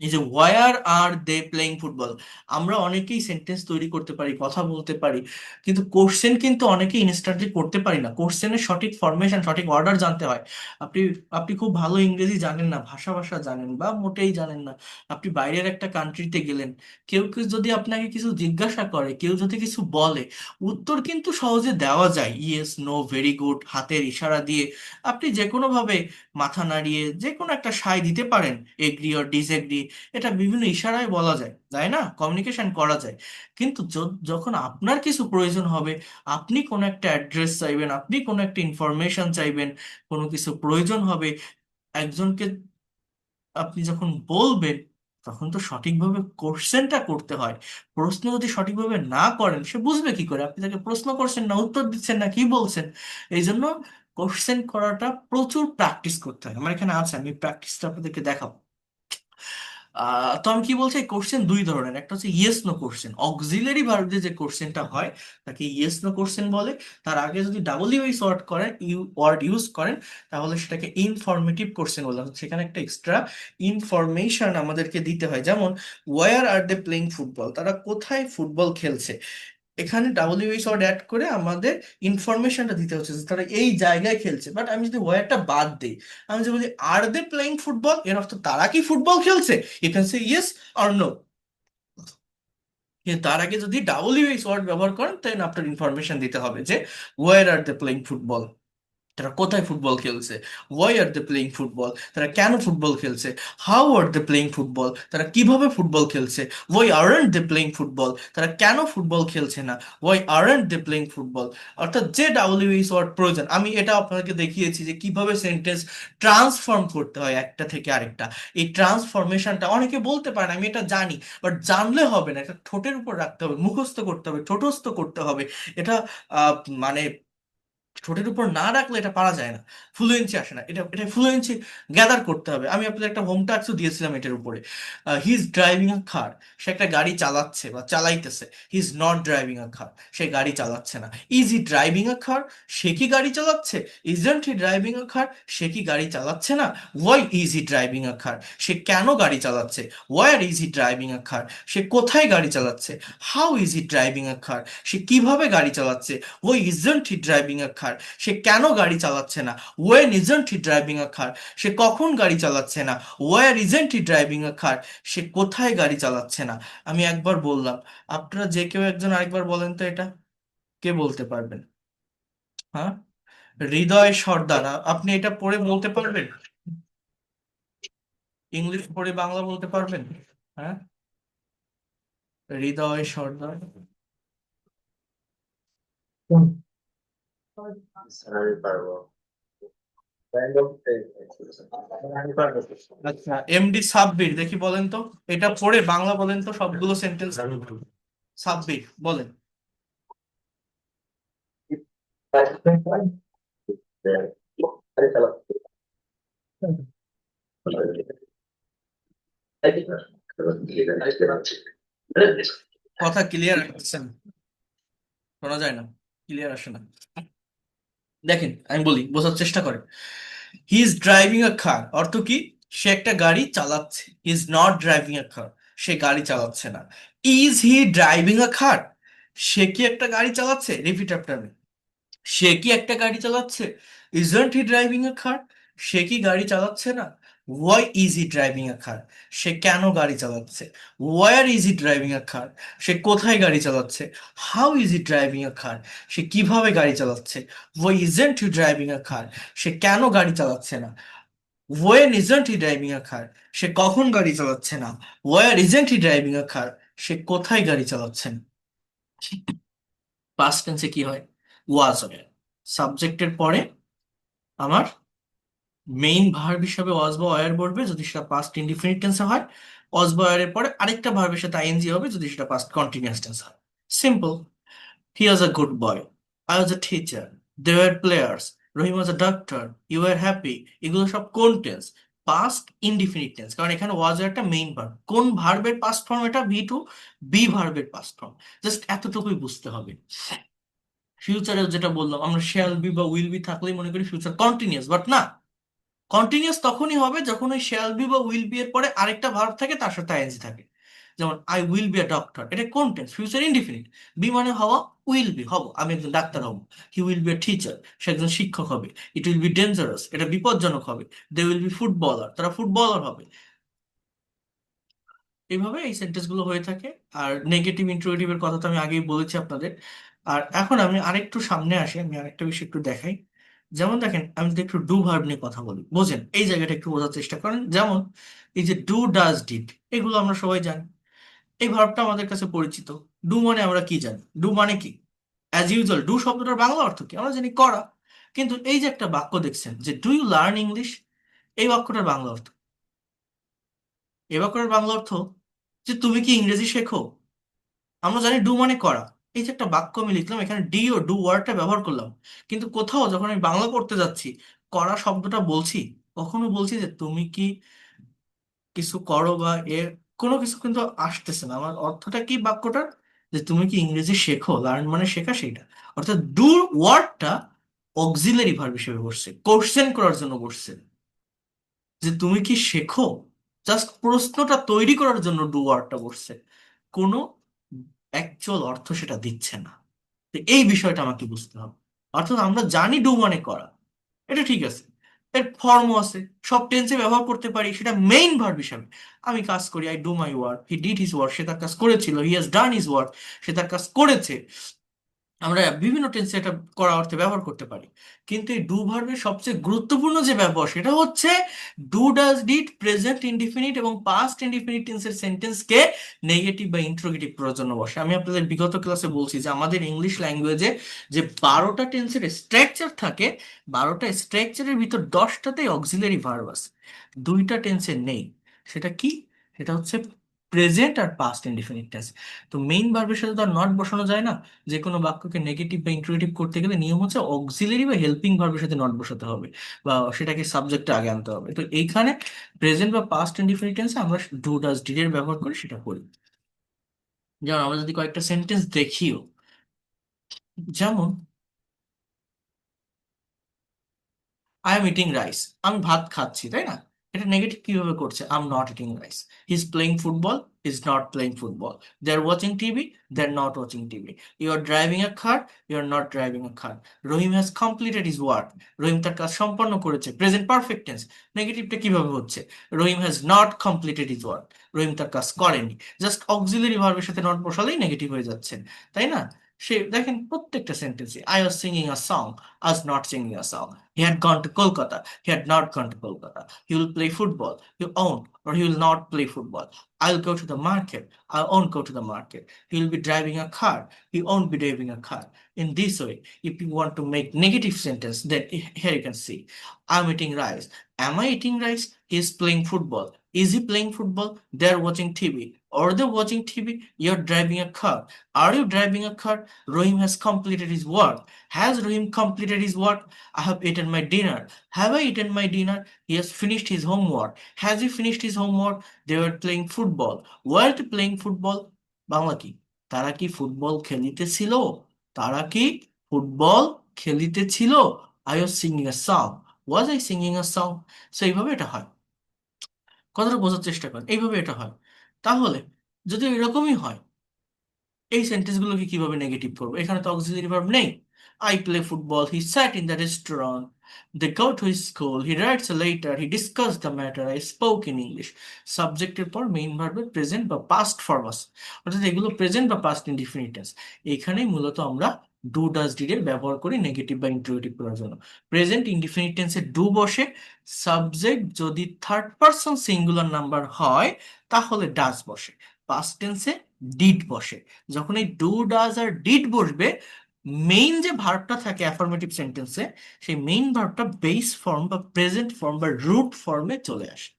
এই যে where are they playing football, আমরা অনেকেই সেন্টেন্স তৈরি করতে পারি, কথা বলতে পারি, কিন্তু কোশ্চেন কিন্তু অনেকেই ইনস্ট্যান্টলি করতে পারি না। কোশ্চেনের সঠিক ফরমেশন, সঠিক অর্ডার জানতে হয়। আপনি আপনি খুব ভালো ইংরেজি জানেন না, ভাষা জানেন বা মোটেই জানেন না, আপনি বাইরের একটা কান্ট্রিতে গেলেন, কেউ কেউ যদি আপনাকে কিছু জিজ্ঞাসা করে, কেউ যদি কিছু বলে, উত্তর কিন্তু সহজে দেওয়া যায়, ইয়েস, নো, ভেরি গুড, হাতের ইশারা দিয়ে আপনি যে কোনো ভাবে মাথা নাড়িয়ে যে কোনো একটা সায় দিতে পারেন, এগ্রি অর ডিসএগ্রি, এটা বিভিন্ন ইশারায় বলা যায়, তাই না, কমিউনিকেশন করা যায়। কিন্তু যখন আপনার কিছু প্রয়োজন হবে, আপনি কোনো একটা অ্যাড্রেস চাইবেন, আপনি কোনো একটা ইনফরমেশন চাইবেন, কোনো কিছু প্রয়োজন হবে একজনকে, আপনি যখন বলবেন, তখন তো সঠিকভাবে কোশ্চেনটা করতে হয়। প্রশ্ন যদি সঠিকভাবে না করেন, সে বুঝবে কি করে আপনি তাকে প্রশ্ন করছেন না, উত্তর দিচ্ছেন না, কি বলছেন? এই জন্য কোশ্চেন করাটা প্রচুর প্র্যাকটিস করতে হয়। আমার এখানে আছে, আমি প্র্যাকটিসটা আপনাদেরকে দেখাবো। তো আমি কি বলছি, কোশ্চেন দুই ধরনের, একটা হচ্ছে yes no question, auxiliary verb দিয়ে যে কোশ্চেনটা হয় তাকে ইয়েস নো কোশ্চেন বলে। তার আগে যদি ডাব্লিউএইচ ওয়ার্ড ইউজ করেন, তাহলে সেটাকে ইনফরমেটিভ কোশ্চেন বলে। সেখানে একটা এক্সট্রা ইনফরমেশন আমাদেরকে দিতে হয়। যেমন where are they playing football, তারা কোথায় ফুটবল খেলছে, এখানে ডাব্লিউএইচ ওয়ার্ড অ্যাড করে আমাদের ইনফরমেশনটা দিতে হচ্ছে যে তারা এই জায়গায় খেলছে। বাট আমি যদি ওয়ারটা বাদ দিই, আমি যদি বলি আর দে প্লেইং ফুটবল, এর অর্থ তারা কি ফুটবল খেলছে, you can say yes or no. কিন্তু তার আগে যদি ডাব্লিউএইচ ওয়ার্ড ব্যবহার করেন, তাহলে আপনার ইনফরমেশন দিতে হবে যে where are they playing football, তারা কোথায় ফুটবল খেলছে। Why are they playing football, তারা কেন ফুটবল খেলছে। How are they playing football, তারা কিভাবে ফুটবল খেলছে। Why aren't they playing football, তারা কেন ফুটবল খেলছে না। Why aren't they playing football. অর্থাৎ যে ডাব্লিউএইচ ওয়ার্ড প্রয়োজন, আমি এটা আপনাকে দেখিয়েছি যে কিভাবে সেন্টেন্স ট্রান্সফর্ম করতে হয় একটা থেকে আরেকটা। এই ট্রান্সফরমেশনটা অনেকে বলতে পারে না, আমি এটা জানি, বাট জানলে হবে না, এটা ঠোঁটের উপর রাখতে হবে, মুখস্থ করতে হবে, ঠোঁটস্থ করতে হবে। এটা মানে ঠোঁটের উপর না রাখলে এটা পারা যায় না, ফ্লুয়েন্সি আসে না, এটা এটা ফ্লুয়েন্সি গ্যাদার করতে হবে। আমি আপনাদের একটা হোম টাস্কও দিয়েছিলাম এটার উপরে। He is driving a car, সে একটা গাড়ি চালাচ্ছে বা চালাইতেছে। He is not driving a car, সে গাড়ি চালাচ্ছে না। Is he driving a car, সে কি গাড়ি চালাচ্ছে। Isn't he driving a car, সে কি গাড়ি চালাচ্ছে না। Why is he driving a car, সে কেন গাড়ি চালাচ্ছে। Where is he driving a car, সে কোথায় গাড়ি চালাচ্ছে। How is he driving a car, সে কিভাবে গাড়ি চালাচ্ছে। ওই isn't he driving a car, সে কেন গাড়ি চালাচ্ছে না। When isn't he driving a car, সে কখন গাড়ি চালাচ্ছে না। Where isn't he driving a car, সে কোথায় গাড়ি চালাচ্ছে না। আমি একবার বললাম, আপনারা যে কেউ একজন আরেকবার বলেন তো, এটা কে বলতে পারবেন? হ্যাঁ, হৃদয় সর্দার, আপনি এটা পড়ে বলতে পারবেন? ইংলিশ পড়ে বাংলা বলতে পারবেন? হ্যাঁ, হৃদয় সর্দার। আমি পারবো। আচ্ছা, এমডি সাব্বির, দেখি বলেন তো, এটা পড়ে বাংলা বলেন তো সবগুলো সেন্টেন্স। সাব্বির বলেন। কথা ক্লিয়ার আসছেন? শোনা যায় না, ক্লিয়ার আসে না। দেখেন, আমি বলি, বোঝার চেষ্টা করেন। হি ইজ ড্রাইভিং আ কার অর্থ কি, সে একটা গাড়ি চালাচ্ছে। He is not driving a car, সে গাড়ি চালাচ্ছে না। Is he driving a car, সে কি একটা গাড়ি চালাচ্ছে। রিপিট আফটার মি, সে কি একটা গাড়ি চালাচ্ছে। Isn't he driving a car, সে কি গাড়ি চালাচ্ছে না। Why is he driving a car, সে কেন গাড়ি চালাচ্ছে। Where is he driving a car, সে কোথায় গাড়ি চালাচ্ছে। How is he driving a car, সে কিভাবে গাড়ি চালাচ্ছে। Why isn't he driving a car, সে কেন গাড়ি চালাচ্ছে না। When isn't he driving a car, সে কখন গাড়ি চালাচ্ছে না। Where isn't he driving a car, সে কোথায় গাড়ি চালাচ্ছেন। পাস্ট টেন্সে কি হয়, ওয়াজ হয়। সাবজেক্টের পরে আমার মেইন ভার্ব হিসাবে ওয়াজ বা ওয়্যার বলবে যদি সেটা পাস্ট ইনডিফিনিট টেন্সে হয়। ওয়াজ বা ওয়্যারের পরে আরেকটা ভার্বের সাথে আইএনজি হবে যদি সেটা পাস্ট কন্টিনিউয়াস টেন্স হয়। Simple. He was a good boy, I was a teacher, they were players, Rahim was a doctor, you are happy, এগুলো সব কোন টেন্স, পাস্ট ইনডিফিনিট টেন্স। কারণ এখানে ওয়াজ একটা মেইন ভার্ব। কোন ভার্বের পাস্ট ফর্ম এটা, ভি টু, বি ভার্বের পাস্ট ফর্ম। জাস্ট এতটুকুই বুঝতে হবে। ফিউচারে যেটা বললাম আমরা, শ্যাল বি বা উইল বি থাকলেই মনে করি ফিউচার কন্টিনিউয়াস, বাট না, কন্টিনিউয়াস তখনই হবে যখন ওই শ্যাল বি বা উইল বি এর পরে আরেকটা ভার্ব থাকে তার সাথে আইএনজি থাকে। যেমন I will be a doctor, এটা কোন টেন্স? Future indefinite. বি মানে হওয়া, উইল বি হব, আমি একজন ডাক্তার হব। He will be a teacher, সে একজন শিক্ষক হবে। ইট উইল বি ডেঞ্জারাস, এটা বিপজ্জনক হবে। দে উইল বি ফুটবলার, তারা ফুটবলার হবে। এইভাবে এই সেন্টেন্স গুলো হয়ে থাকে। আর নেগেটিভ ইন্টারোগেটিভ এর কথা তো আমি আগেই বলেছি আপনাদের। আর এখন আমি আরেকটু সামনে আসি, আমি আরেকটা বিষয় একটু দেখাই। যেমন দেখেন, আমি যদি একটু ডু ভার্ব নিয়ে কথা বলি, বোঝেন এই জায়গাটা একটু বোঝার চেষ্টা করেন। যেমন এই যে ডু, ডাজ, ডিড, এগুলো আমরা সবাই জানি। এই ভার্বটা আমাদের কাছে পরিচিত। ডু মানে আমরা কি জানি? ডু মানে কি? অ্যাজ ইউজুয়াল ডু শব্দটার বাংলা অর্থ কি? আমরা জানি করা। কিন্তু এই যে একটা বাক্য দেখছেন যে ডু ইউ লার্ন ইংলিশ, এই বাক্যটার বাংলা অর্থ, এই বাক্যটার বাংলা অর্থ যে তুমি কি ইংরেজি শেখো। আমরা জানি ডু মানে করা। এই যে একটা বাক্য আমি লিখলাম, এখানে ডি ও ডু ওয়ার্ডটা ব্যবহার করলাম, কিন্তু কোথাও যখন আমি বাংলা করতে যাচ্ছি করা শব্দটা বলছি, কখনো বলছি যে তুমি কি কিছু করো বা কোনো কিছু কিন্তু আসতেছে না। আমার অর্থটা কি বাক্যটার? যে তুমি কি ইংরেজি শেখো, লার্ন মানে শেখা, সেইটা। অর্থাৎ ডু ওয়ার্ডটা অক্সিলারি ভার্ব হিসেবে বসছে, কোশ্চেন করার জন্য বসছে, যে তুমি কি শেখো, জাস্ট প্রশ্নটা তৈরি করার জন্য ডু ওয়ার্ডটা বসছে। কোনো অ্যাকচুয়াল অর্থ সেটা দিচ্ছে না। তো এই বিষয়টা আমাকে বুঝতে হবে। অর্থাৎ আমরা জানি ডু মানে করা, এটা ঠিক আছে। এর ফর্মও আছে, সব টেন্সে ব্যবহার করতে পারি, সেটা মেইন ভার্ব হিসাবে। আমি কাজ করি, I do my work, he did his work, সে তার কাজ করেছিল, he has done his work, সে তার কাজ করেছে। আমরা বিভিন্ন টেন্সে এটা করা অর্থে ব্যবহার করতে পারি। কিন্তু এই ডু ভার্বের সবচেয়ে গুরুত্বপূর্ণ যে ব্যবহার সেটা হচ্ছে do, does, did, present indefinite এবং পাস্ট ইনডিফিনিট টেন্সের সেন্টেন্সকে নেগেটিভ বা ইন্টারোগেটিভ করার জন্য বসে। আমি আপনাদের বিগত ক্লাসে বলছি যে আমাদের ইংলিশ ল্যাঙ্গুয়েজে যে 12টা টেন্সের স্ট্রাকচার থাকে, 12টা স্ট্রাকচারের ভিতর 10টাতেই অক্সিলারি ভার্ব আছে, 2টা টেন্সে নেই। সেটা কি? সেটা হচ্ছে প্রেজেন্ট আর পাস্ট ইনডিফিনিট টেন্স। তো মেইন ভার্বের সাথে তো আর নট বসানো যায় না। যে কোনো বাক্যকে নেগেটিভ বা ইন্টারোগেটিভ করতে গেলে নিয়ম হচ্ছে অক্সিলারি বা হেল্পিং ভার্বের সাথে নট বসাতে হবে, বা সেটাকে সাবজেক্টে আগে আনতে হবে। তো এইখানে প্রেজেন্ট বা পাস্ট ইনডিফিনিট টেন্সে আমরা ডু, ডাজ, ডিড এর ব্যবহার করে সেটা করি। যেমন আমরা যদি কয়েকটা সেন্টেন্স দেখিও, যেমন আই এম ইটিং রাইস, আমি ভাত খাচ্ছি, তাই না? এটা নেগেটিভ কিভাবে করছে? I am not eating rice. He is playing football, is not playing football. They are watching TV, they are not watching TV. You are driving a car, you are not driving a car. Rahim has completed his work, Rahim তার কাজ সম্পন্ন করেছে। Present perfect tense, নেগেটিভটা কিভাবে হচ্ছে? Rahim has not completed his work, Rahim তার কাজ করেনি। জাস্ট অক্সিলারি ভার্বের সাথে নট বসালেই নেগেটিভ হয়ে যাচ্ছে, তাই না? সে দেখেন প্রত্যেকটা সেন্টেন্সে I was singing a song, was not singing a song. He had gone to Kolkata. He had not gone to Kolkata. He will play football. You won't, or he will not play football. I'll go to the market. I won't go to the market. He will be driving a car. He won't be driving a car. In this way, if you want to make negative sentence, then here you can see, I'm eating rice. Am I eating rice? He is playing football. Is he playing football? They're watching TV. Or they're watching TV. You're driving a car. Are you driving a car? Rohim has completed his work. Has Rohim completed his work? I have eaten my dinner. Have I eaten my dinner? He has finished his homework. Has he finished his homework? They were playing football. While playing football, Bangla কি? তারা কি football খেলিতেছিল? তারা কি football খেলিতেছিল? I was singing a song. Was I singing a song? So এইভাবে এটা হয়। কথাটা বোঝার চেষ্টা করেন, এইভাবে এটা হয়। তাহলে যদি এরকমই হয়, এই সেন্টেন্সগুলোকে কিভাবে নেগেটিভ করবো? এখানে তো অক্সিলারি ভার্ব নেই। I play football, he sat in the restaurant, they go to his school, he writes a letter, he discussed the matter, I spoke in English. সাবজেক্টের পর মেইন ভার্বের প্রেজেন্ট বা পাস্ট ফর্ম আছে, অর্থাৎ এগুলো present বা past indefinite tense. এখানেই মূলত আমরা ডু, ডাজ, ডিড এর ব্যবহার করি নেগেটিভ বা ইন্টারোগেটিভ করার জন্য। প্রেজেন্ট ইনডিফিনিট টেন্সে ডু বসে, সাবজেক্ট যদি থার্ড পারসন সিঙ্গুলার নাম্বার হয় তাহলে ডাজ বসে, পাস্ট টেন্সে ডিড বসে। যখন এই ডু, ডাজ আর ডিড বসবে, মেইন যে ভার্বটা থাকে অ্যাফার্মেটিভ সেন্টেন্সে, সেই মেইন ভার্বটা বেস ফর্ম বা প্রেজেন্ট ফর্ম বা রুট ফর্মে চলে আসে।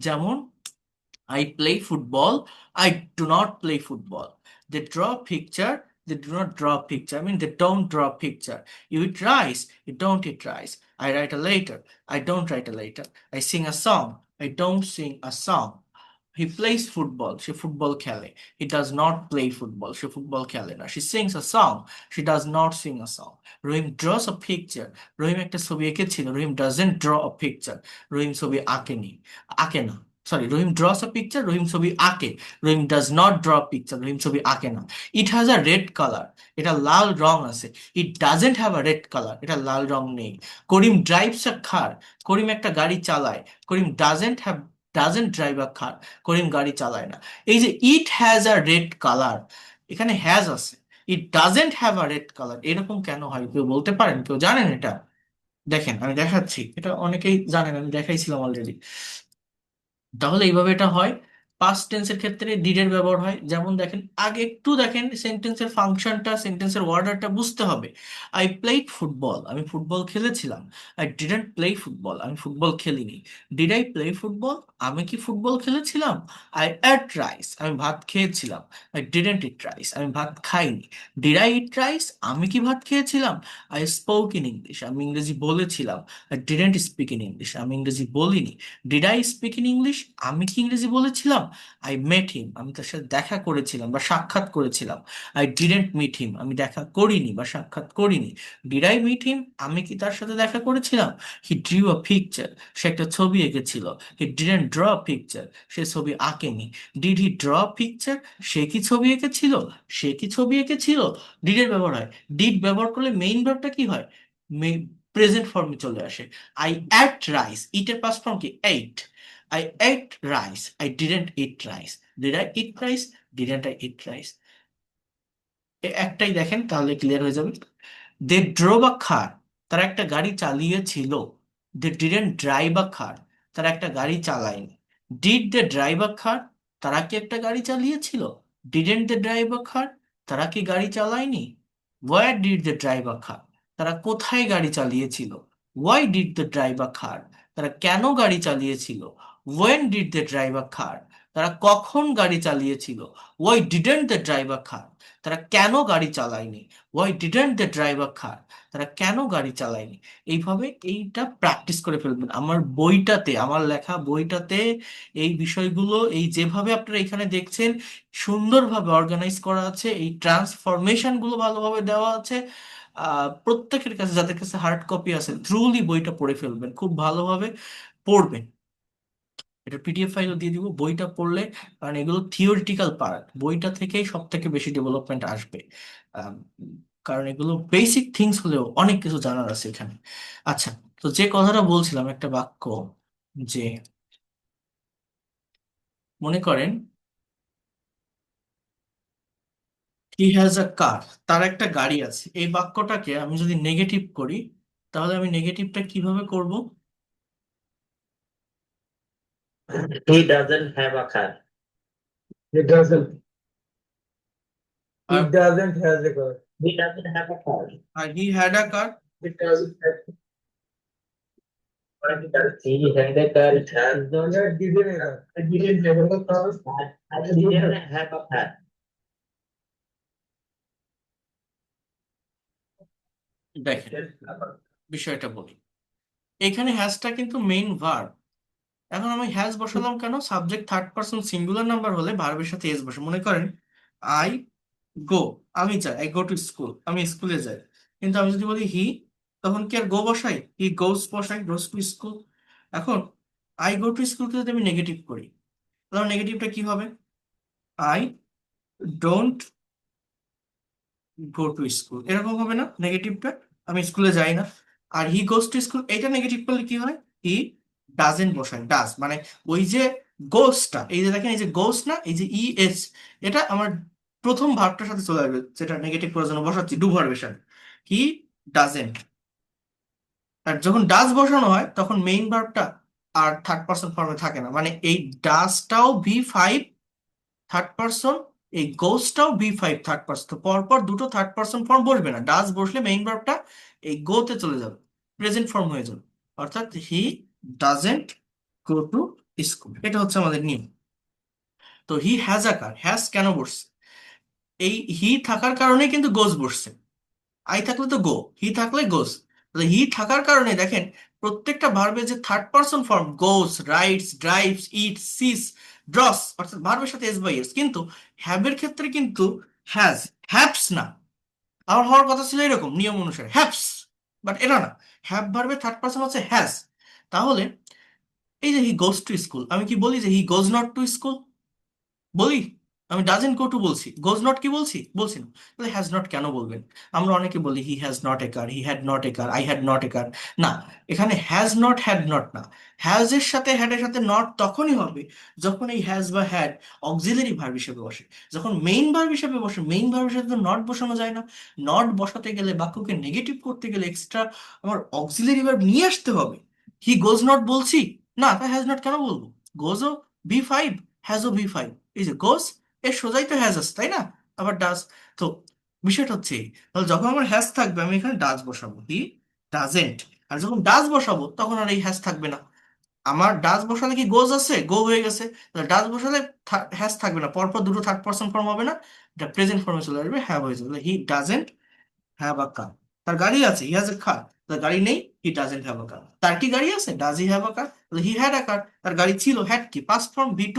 যেমন I play football, I do not play football. They draw picture, they do not draw picture. I mean, they don't draw picture. You eat rice, you don't eat rice. I write a letter, I don't write a letter. I sing a song, I don't sing a song. He plays football. Say football খেলে. He does not play football. Say football খেলে না. She sings a song. She does not sing a song. Rahim draws a picture. রহিম একটা ছবি এঁকেছিল. রহিম doesn't draw a picture. রহিম ছবি আঁকেনি. আঁকে না. Sorry, Rahim draws a picture. রহিম ছবি আঁকে. রহিম does not draw a picture. রহিম ছবি আঁকে না. It has a red color. এটা লাল রং আছে. It doesn't have a red color. এটা লাল রং নেই. করিম drives a car. করিম একটা গাড়ি চালায়. করিম doesn't drive a car. করিম গাড়ি চালায় না. এই যে it has a red colour, এখানে হ্যাজ আছে, it doesn't have a red colour, এরকম কেন হয় কেউ বলতে পারেন? কেউ জানেন এটা? দেখেন আমি দেখাচ্ছি, এটা অনেকেই জানেন, আমি দেখাইছিলাম অলরেডি। তাহলে এইভাবে এটা হয়। পাস্ট টেন্সের ক্ষেত্রে ডিড এর ব্যবহার হয়, যেমন দেখেন আগে একটু দেখেন সেন্টেন্সের ফাংশনটা, সেন্টেন্সের অর্ডারটা বুঝতে হবে। আই প্লেড ফুটবল, আমি ফুটবল খেলেছিলাম। আই ডিডন্ট প্লে ফুটবল, আমি ফুটবল খেলিনি। ডিড আই প্লে ফুটবল, আমি কি ফুটবল খেলেছিলাম? আই এট রাইস, আমি ভাত খেয়েছিলাম। আই ডিডন্ট ইট রাইস, আমি ভাত খাইনি। ডিড আই ইট রাইস, আমি কি ভাত খেয়েছিলাম? আই স্পোক ইন ইংলিশ, আমি ইংরেজি বলেছিলাম। I didn't speak in English, আমি ইংরেজি বলিনি। Did I speak in English, আমি কি ইংরেজি বলেছিলাম? আই মেট হিম, আমি তার সাথে দেখা করেছিলাম বা সাক্ষাৎ করেছিলাম। আই ডিডন্ট মিট হিম, আমি দেখা করিনি বা সাক্ষাৎ করিনি। ডিড আই মিট হিম, আমি কি তার সাথে দেখা করেছিলাম? হি ড্রিউ আ পিকচার, সে একটা ছবি এঁকেছিল। He didn't draw a picture, সে ছবি আঁকেনি। Did he draw a picture, সে কি ছবি এঁকেছিল? সে কি ছবি এঁকেছিল? ডিডের ব্যবহার হয়। ডিড ব্যবহার করলে মেইন ভার্বটা কি হয়? প্রেজেন্ট ফর্মে চলে আসে। I ate rice. Eat এর past form কি? Ate. I ate rice. I didn't eat rice. Did I eat rice? Didn't I eat rice? একটাই দেখেন তাহলে ক্লিয়ার হয়ে যাবে। They drove a car. তারা একটা গাড়ি চালিয়েছিল। They didn't drive a car. তারা একটা গাড়ি চালায়নি। Did they drive a car? তারা কি একটা গাড়ি চালিয়েছিল? Didn't they drive a car? তারা কি গাড়ি চালায়নি? Where did they drive a car? তারা কোথায় গাড়ি চালিয়েছিল? Why did they drive a car? তারা কেন গাড়ি চালিয়েছিল? When did they drive a car? তারা কখন গাড়ি চালিয়েছিল? Why didn't they drive a car? তারা কেন গাড়ি চালায়নি? Why didn't they drive a car? তারা কেন গাড়ি চালায়নি? এইভাবে এইটা প্র্যাকটিস করে ফেলবেন। আমার বইটাতে, আমার লেখা বইটাতে এই বিষয়গুলো, এই যেভাবে আপনারা এখানে দেখছেন সুন্দরভাবে অর্গানাইজ করা আছে, এই ট্রান্সফরমেশন গুলো ভালোভাবে দেওয়া আছে। প্রত্যেকের কাছে, যাদের কাছে হার্ড কপি আছে, থ্রুলি বইটা পড়ে ফেলবেন, খুব ভালোভাবে পড়বেন। এটা পিডিএফ ফাইলও দিয়ে দিব, বইটা পড়লে, কারণ এগুলো থিওরিটিক্যাল পার্ট, বইটা থেকেই সব থেকে বেশি ডেভেলপমেন্ট আসবে। আম, কারণ এগুলো বেসিক থিংস হলেও অনেক কিছু জানার আছে এখানে। আচ্ছা, তো যে কথাটা বলছিলাম, একটা বাক্য, যে মনে করেন হি হ্যাজ আ কার, তার একটা গাড়ি আছে। এই বাক্যটাকে আমি যদি নেগেটিভ করি, তাহলে আমি নেগেটিভটা কিভাবে করব? He doesn't have a car. It doesn't. আর It doesn't have a car. He doesn't have a car. He had a car, It doesn't have. He had a car. It has no. It didn't have. It didn't have a car. I didn't have a car. দেখেন বিষয়টা বলি। এখানে হ্যাজটা কিন্তু main verb. এখন আমি has বসালাম কেন? Subject third person singular number হলে ভার্বের সাথে এস বসে। মনে করেন আই গো, আমি যাই, আই গো টু স্কুল, আমি স্কুলে যাই। কিন্তু আমি যদি বলি হি, তখন কি আর গো বসাই? হি গোস বসাই, গোস টু স্কুল। এখন আই গো টু স্কুলকে যদি আমি নেগেটিভ করি, তাহলে নেগেটিভটা কি হবে? I don't go to school, এরকম হবে না নেগেটিভটা? আমি স্কুলে যাই না। আর হি গোস টু স্কুল, এটা নেগেটিভ করলে কি হয়? হি ডাজেন্ট বসায়, ডাজ মানে ওই যে গোসটা, এই যে দেখেন, এই যে গোস না, এই যে ই এস, এটা আমার প্রথম ভার্বটার সাথে চলে আসবে, যেটা নেগেটিভ করার জন্য বসাচ্ছি, ডু ভার্বের সাথে। He doesn't. আর যখন ডাজ বসানো হয় তখন মেইন ভার্বটা আর থার্ড পারসন ফর্মে থাকে না, মানে এই ডাজটাও V5 থার্ড পারসন, এই গোসটাও V5 থার্ড পারসন। তো পরপর দুটো থার্ড পারসন ফর্ম বসবে না। ডাজ বসলে মেইন ভার্বটা এই গোতে চলে যাবে, প্রেজেন্ট ফর্ম হয়ে যাবে। অর্থাৎ he doesn't go to school, এটা হচ্ছে আমাদের নিয়ম। তো he has a car, has কেন বসছে? এই হি থাকার কারণে কিন্তু গোস বসছে। আই থাকলে তো গো, হি থাকলে গোস। হি থাকার কারণে দেখেন প্রত্যেকটা ভার্বে যে third person form, goes, writes, drives, eats, sees, draws অর্থাৎ ভার্বের সাথে এস বাই এস, কিন্তু হ্যাভের ক্ষেত্রে কিন্তু হ্যাজ, হ্যাভস না। আমার হওয়ার কথা ছিল এরকম নিয়ম অনুসারে হ্যাভস, বাট এটা না, হ্যাভ ভার্বের থার্ড পারসন হচ্ছে হ্যাজ। তাহলে এই যে হি গোজ টু স্কুল, আমি কি বলি যে হি গোজ নট টু স্কুল? বলি? আমি ডাজেন্ট গো টু বলছি, গোজ নট কি বলছি? বলছি না। তাহলে হ্যাজ নট কেন বলবেন? আমরা অনেকে বলি he has not a car, he had not a car, I had not a car. না, এখানে হ্যাজ নট হ্যাড নট না, হ্যাজ এর সাথে হ্যাড এর সাথে নট তখনই হবে যখন এই হ্যাজ বা হ্যাড অক্সিলারি ভার্ব হিসেবে বসে। যখন মেইন ভার্ব হিসেবে বসে, মেইন ভার্বের সাথে তো নট বসানো যায় না। নট বসাতে গেলে, বাক্যকে নেগেটিভ করতে গেলে এক্সট্রা আমার অক্সিলারি ভার্ব নিয়ে আসতে হবে। হি গোজ নট বলছি না, তা হ্যাজ নট কেন বলবো? গোজও V5, হ্যাজও V5। এই যে গোস, এর সোজাই তো হ্যাজ আছে, তাই না? আবার ডাজ। তো বিষয়টা হচ্ছে এই, তাহলে যখন আমার হ্যাজ থাকবে আমি এখানে ডাজ বসাবো, হি ডাজেন্ট। আর যখন ডাজ বসাবো তখন আর এই হ্যাজ থাকবে না। আমার ডাজ বসালে কি গোজ আছে, গো হয়ে গেছে। তাহলে ডাজ বসালে হ্যাজ থাকবে না, পরপর দুটো থার্ড পারসন ফর্ম হবে না, এটা প্রেজেন্ট ফর্মে চলে আসবে, হ্যাভ হয়ে যাবে। He doesn't have a car. তার গাড়ি আছে, হি হ্যাজ এ কার। তার গাড়ি নেই, he doesn't have a car. তার কি গাড়ি আছে, does he have a car? He had a car. তার গাড়ি ছিল, হ্যাড কি পাস্ট ফর্ম V2,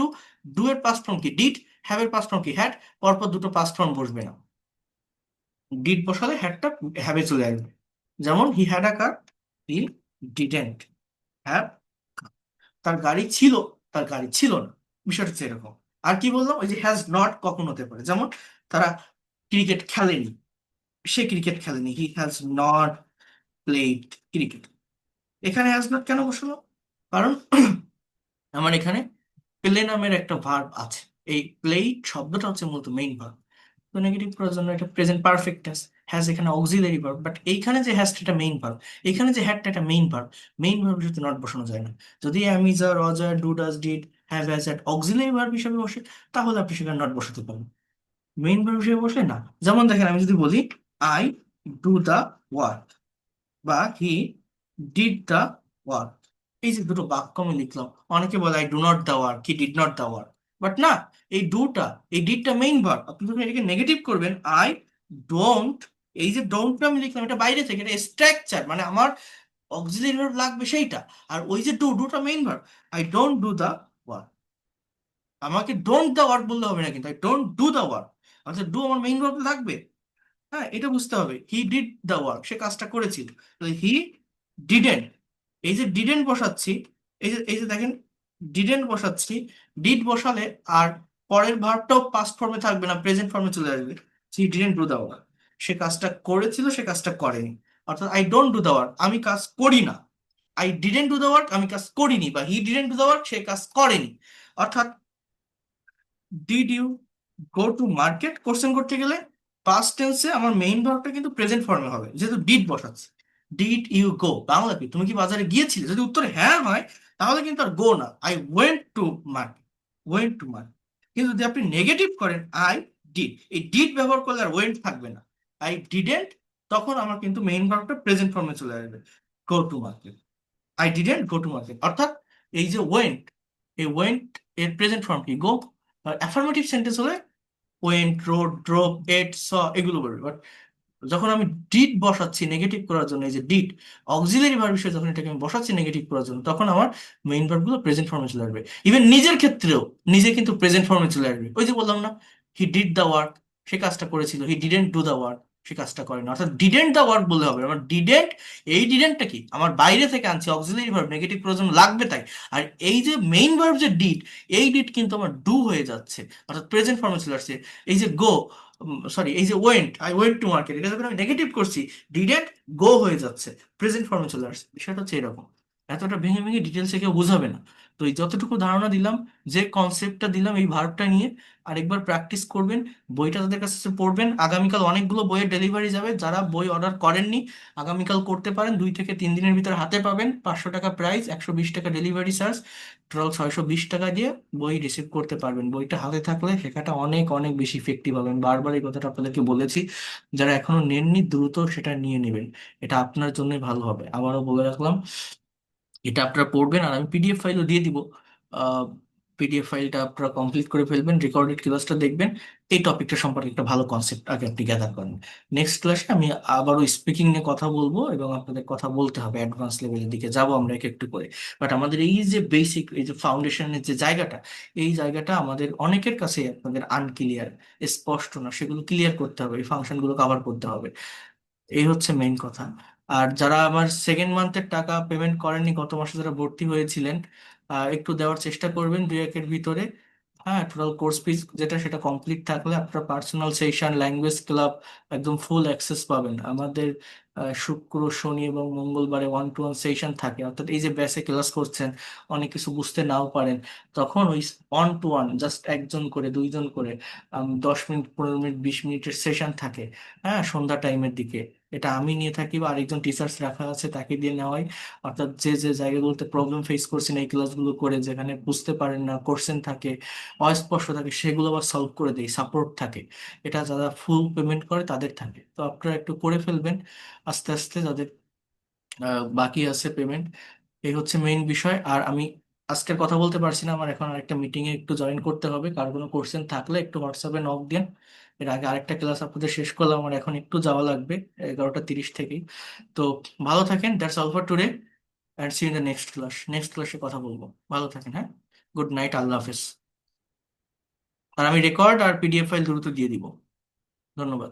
ডু এর পাস্ট ফর্ম কি ডিড, হ্যাভ এর পাস্ট ফর্ম কি হ্যাড, পরপর দুটো পাস্ট ফর্ম বসবে না। ডিড বসালে হ্যাডটা হ্যাভে চলে আসবে। যেমন হি had a car, he didn't have. তার গাড়ি ছিল, তার গাড়ি ছিল না। বিষয়টা হচ্ছে এরকম। আর কি বললাম, ওই যে হ্যাজ নট কখন হতে পারে, যেমন তারা ক্রিকেট খেলেনি, সে ক্রিকেট খেলেনি, হি হ্যাজ নট প্লেড ক্রিকেট। এখানে হ্যাজ নট কেন বসলো? কারণ আমার এখানে প্লে নামের একটা ভার্ব আছে। এই প্লেড শব্দটা হচ্ছে মূলত মেইন ভার্ব। তো নেগেটিভ করার জন্য এটা প্রেজেন্ট পারফেক্ট টেন্স, হ্যাজ এখানে অক্সিলারি ভার্ব, বাট এইখানে যে হ্যাজটা এটা মেইন ভার্ব, এখানে যে হ্যাডটা এটা মেইন ভার্ব। মেইন ভার্বের সাথে নট বসানো যায় না। যদি আমি যা Roger, do, does, did, have, has, had auxiliary verb হিসেবে বসে, তাহলে আপনি সেখানে নট বসাতে পারেন। মেইন ভার্ব হিসেবে বসলে না। যেমন দেখেন, আমি যদি বলি আই ডু দা ওয়ার্ক, বা হি ডিড দা ওয়ার্ক, এই যে দুটো বাক্য আমি লিখলাম, অনেকে বলে I do not the work, he did not the work. But না, এই ডুটা, এই ডিডটা মেইন ভার্ব। আপনি যখন এটাকে নেগেটিভ করবেন, আই ডোন্ট, এই যে ডোন্টটা আমি লিখলাম এটা বাইরে থেকে, এটা স্ট্রাকচার, মানে আমার অক্সিলারি ভার্ব লাগবে সেইটা। আর ওই যে ডু, ডুটা main verb. I don't do the work, আমাকে ডোন্ট দা ওয়ার্ক বললে হবে না, কিন্তু I don't do the work, অর্থাৎ ডু আমার মেইন ভার্ব লাগবে। হ্যাঁ, এটা বুঝতে হবে। হি ডিড দ্য ওয়ার্ক, সে কাজটা করেছিল। হি ডিডেন্ট, এই যে ডিডেন্ট বসাচ্ছি, এই যে দেখেন ডিডেন্ট বসাচ্ছি, ডিড বসালে আর পরের ভার্বটাও পাস্ট ফর্মে থাকবে না, প্রেজেন্ট ফর্মে চলে আসবে। He didn't do the work, সে কাজটা করেছিল, সে কাজটা করেনি। অর্থাৎ I don't do the work, আমি কাজ করি না। I didn't do the work, আমি কাজ করিনি, বা he didn't do the work, সে কাজ করেনি। অর্থাৎ did you go to market question করতে গেলে পাস্ট টেন্সে আমার মেইন ভার্বটা কিন্তু প্রেজেন্ট ফর্মে হবে, যেহেতু ডিড বসাচ্ছি। ডিড ইউ গো, বাংলা কি তুমি কি বাজারে গিয়েছিলে? যদি উত্তরে হ্যাঁ হয়, তাহলে কিন্তু আর গো না, I went to market, went to market. কিন্তু যদি আপনি নেগেটিভ করেন আই ডিড, এই ডিড ব্যবহার করলে আর ওয়েন্ট থাকবে না, আই ডিডেন্ট, তখন আমার কিন্তু মেইন ভার্বটা প্রেজেন্ট ফর্মে চলে আসবে, গো to market. I didn't go to market, অর্থাৎ এই যে ওয়েন্ট, এই ওয়েন্ট এর প্রেজেন্ট ফর্ম কি গো। আর অ্যাফার্মেটিভ সেন্টেন্স হলে ওয়েন্ট, রোড, ড্রপ, এট, স এগুলো বলবে। বাট যখন আমি ডিড বসাচ্ছি নেগেটিভ করার জন্য, এই যে ডিড অক্সিলারি ভার্ব হিসেবে যখন এটাকে আমি বসাচ্ছি নেগেটিভ করার জন্য, তখন আমার মেইন ভার্ব গুলো প্রেজেন্ট ফর্মে চলে আসবে। ইভেন নিজের ক্ষেত্রেও নিজে কিন্তু প্রেজেন্ট ফর্মে চলে আসবে। ওই যে বললাম না, হি ডিড দা ওয়ার্ক, সে কাজটা করেছিল, he didn't do the work, সে কাজটা করেনি। অর্থাৎ ডিডেন্ট দা ওয়ার্ক বললে হবে। আমার ডিডেন্ট, এই ডিডেন্টটা কি আমার বাইরে থেকে আনছি, অক্সিলারি ভার্ব, নেগেটিভ করার জন্য লাগবে তাই। আর এই যে মেইন ভার্ব যে ডিড, এই ডিড কিন্তু আমার ডু হয়ে যাচ্ছে, অর্থাৎ প্রেজেন্ট ফর্মে চলে আসছে। এই যে গো, সরি, এই যে went, I went to market, এটা যখন আমি নেগেটিভ করছি, ডিডেন্ট গো হয়ে যাচ্ছে, প্রেজেন্ট ফর্মে চলে আসছে। বিষয়টা হচ্ছে এরকম। এতটা ভেঙে ভেঙে ডিটেলসে কেউ বোঝাবে না। তো এই যতটুকু ধারণা দিলাম, যে কনসেপ্টটা দিলাম এই ভার্বটা নিয়ে, আরেকবার প্র্যাকটিস করবেন। বইটা তাদের কাছে পড়বেন। আগামীকাল অনেকগুলো বইয়ের ডেলিভারি যাবে, যারা বই অর্ডার করেননি আগামীকাল করতে পারেন, 2 থেকে 3 দিনের ভিতরে হাতে পাবেন। 500 টাকা প্রাইস, 120 টাকা ডেলিভারি চার্জ, টোটাল 620 টাকা দিয়ে বই রিসিভ করতে পারবেন। বইটা হাতে থাকলে শেখাটা অনেক অনেক বেশি ইফেক্টিভ হবে। আমি বারবার এই কথাটা আপনাদেরকে বলেছি। যারা এখনো নেননি, দ্রুত সেটা নিয়ে নেবেন, এটা আপনার জন্যই ভালো হবে। আবারও বলে রাখলাম, এটা আপনারা পড়বেন, আর আমি PDF ফাইলও দিয়ে দিব। পিডিএফ ফাইলটা আপনারা কমপ্লিট করে ফেলবেন, রেকর্ডেড ক্লাসটা দেখবেন, এই টপিকটা সম্পর্কে একটা ভালো কনসেপ্ট আগে আপনি গ্যাদার করেন। নেক্সট ক্লাসে আমি আবারও স্পিকিং নিয়ে কথা বলবো এবং আপনাদের কথা বলতে হবে, অ্যাডভান্স লেভেলের দিকে যাব আমরা এক একটু করে। বাট আমাদের এই যে বেসিক, এই যে ফাউন্ডেশনের যে জায়গাটা, এই জায়গাটা আমাদের অনেকের কাছে আপনাদের আনক্লিয়ার, স্পষ্ট না, সেগুলো ক্লিয়ার করতে হবে, এই ফাংশনগুলো কভার করতে হবে। এই হচ্ছে মেইন কথা। আর যারা আমার সেকেন্ড মান্থের টাকা পেমেন্ট করেননি, গত মাসে যারা ভর্তি হয়েছিলেন, একটু দেওয়ার চেষ্টা করবেন 2-1 ভিতরে। হ্যাঁ, টোটাল কোর্স ফিস যেটা, সেটা কমপ্লিট থাকলে আপনার পার্সোনাল সেশন, ল্যাঙ্গুয়েজ ক্লাব একদম ফুল অ্যাক্সেস পাবেন। আমাদের শুক্র, শনি এবং মঙ্গলবারে 1-to-1 সেশন থাকে, অর্থাৎ এই যে ব্যাচে ক্লাস করছেন, অনেক কিছু বুঝতে নাও পারেন, তখন ওই 1-to-1 জাস্ট একজন করে, 2জন করে 10 মিনিট, 15 মিনিট, 20 মিনিটের সেশন থাকে। হ্যাঁ, সন্ধ্যা টাইমের দিকে এটা আমি নিয়ে থাকি বা আরেকজন টিচার্স রাখা আছে, তাকে দিয়ে নেওয়াই। অর্থাৎ যে যে জায়গাগুলোতে প্রবলেম ফেস করছেন এই ক্লাসগুলো করে, যেখানে বুঝতে পারেন না, কোশ্চেন থাকে, অস্পষ্ট থাকে, সেগুলো আবার সলভ করে দেই, সাপোর্ট থাকে। এটা যারা ফুল পেমেন্ট করে তাদের থাকে, তো আপনারা একটু করে ফেলবেন আস্তে আস্তে, যাদের বাকি আছে পেমেন্ট। এই হচ্ছে মেইন বিষয়। আর আমি আজকের কথা বলতে পারছি না, আমার এখন আরেকটা মিটিং এ একটু জয়েন করতে হবে। কার কোনো কোশ্চেন থাকলে একটু হোয়াটসঅ্যাপে নক দেন। এর আগে আরেকটা ক্লাস আপনাদের শেষ করলাম, আমার এখন একটু যাওয়া লাগবে 11টা 30 থেকেই। তো ভালো থাকেন, that's all for today, and see in the next class. Next ক্লাসে কথা বলবো। ভালো থাকেন, হ্যাঁ, গুড নাইট, আল্লাহ হাফেজ। আর আমি রেকর্ড আর পিডিএফ ফাইল দ্রুত দিয়ে দিব। ধন্যবাদ।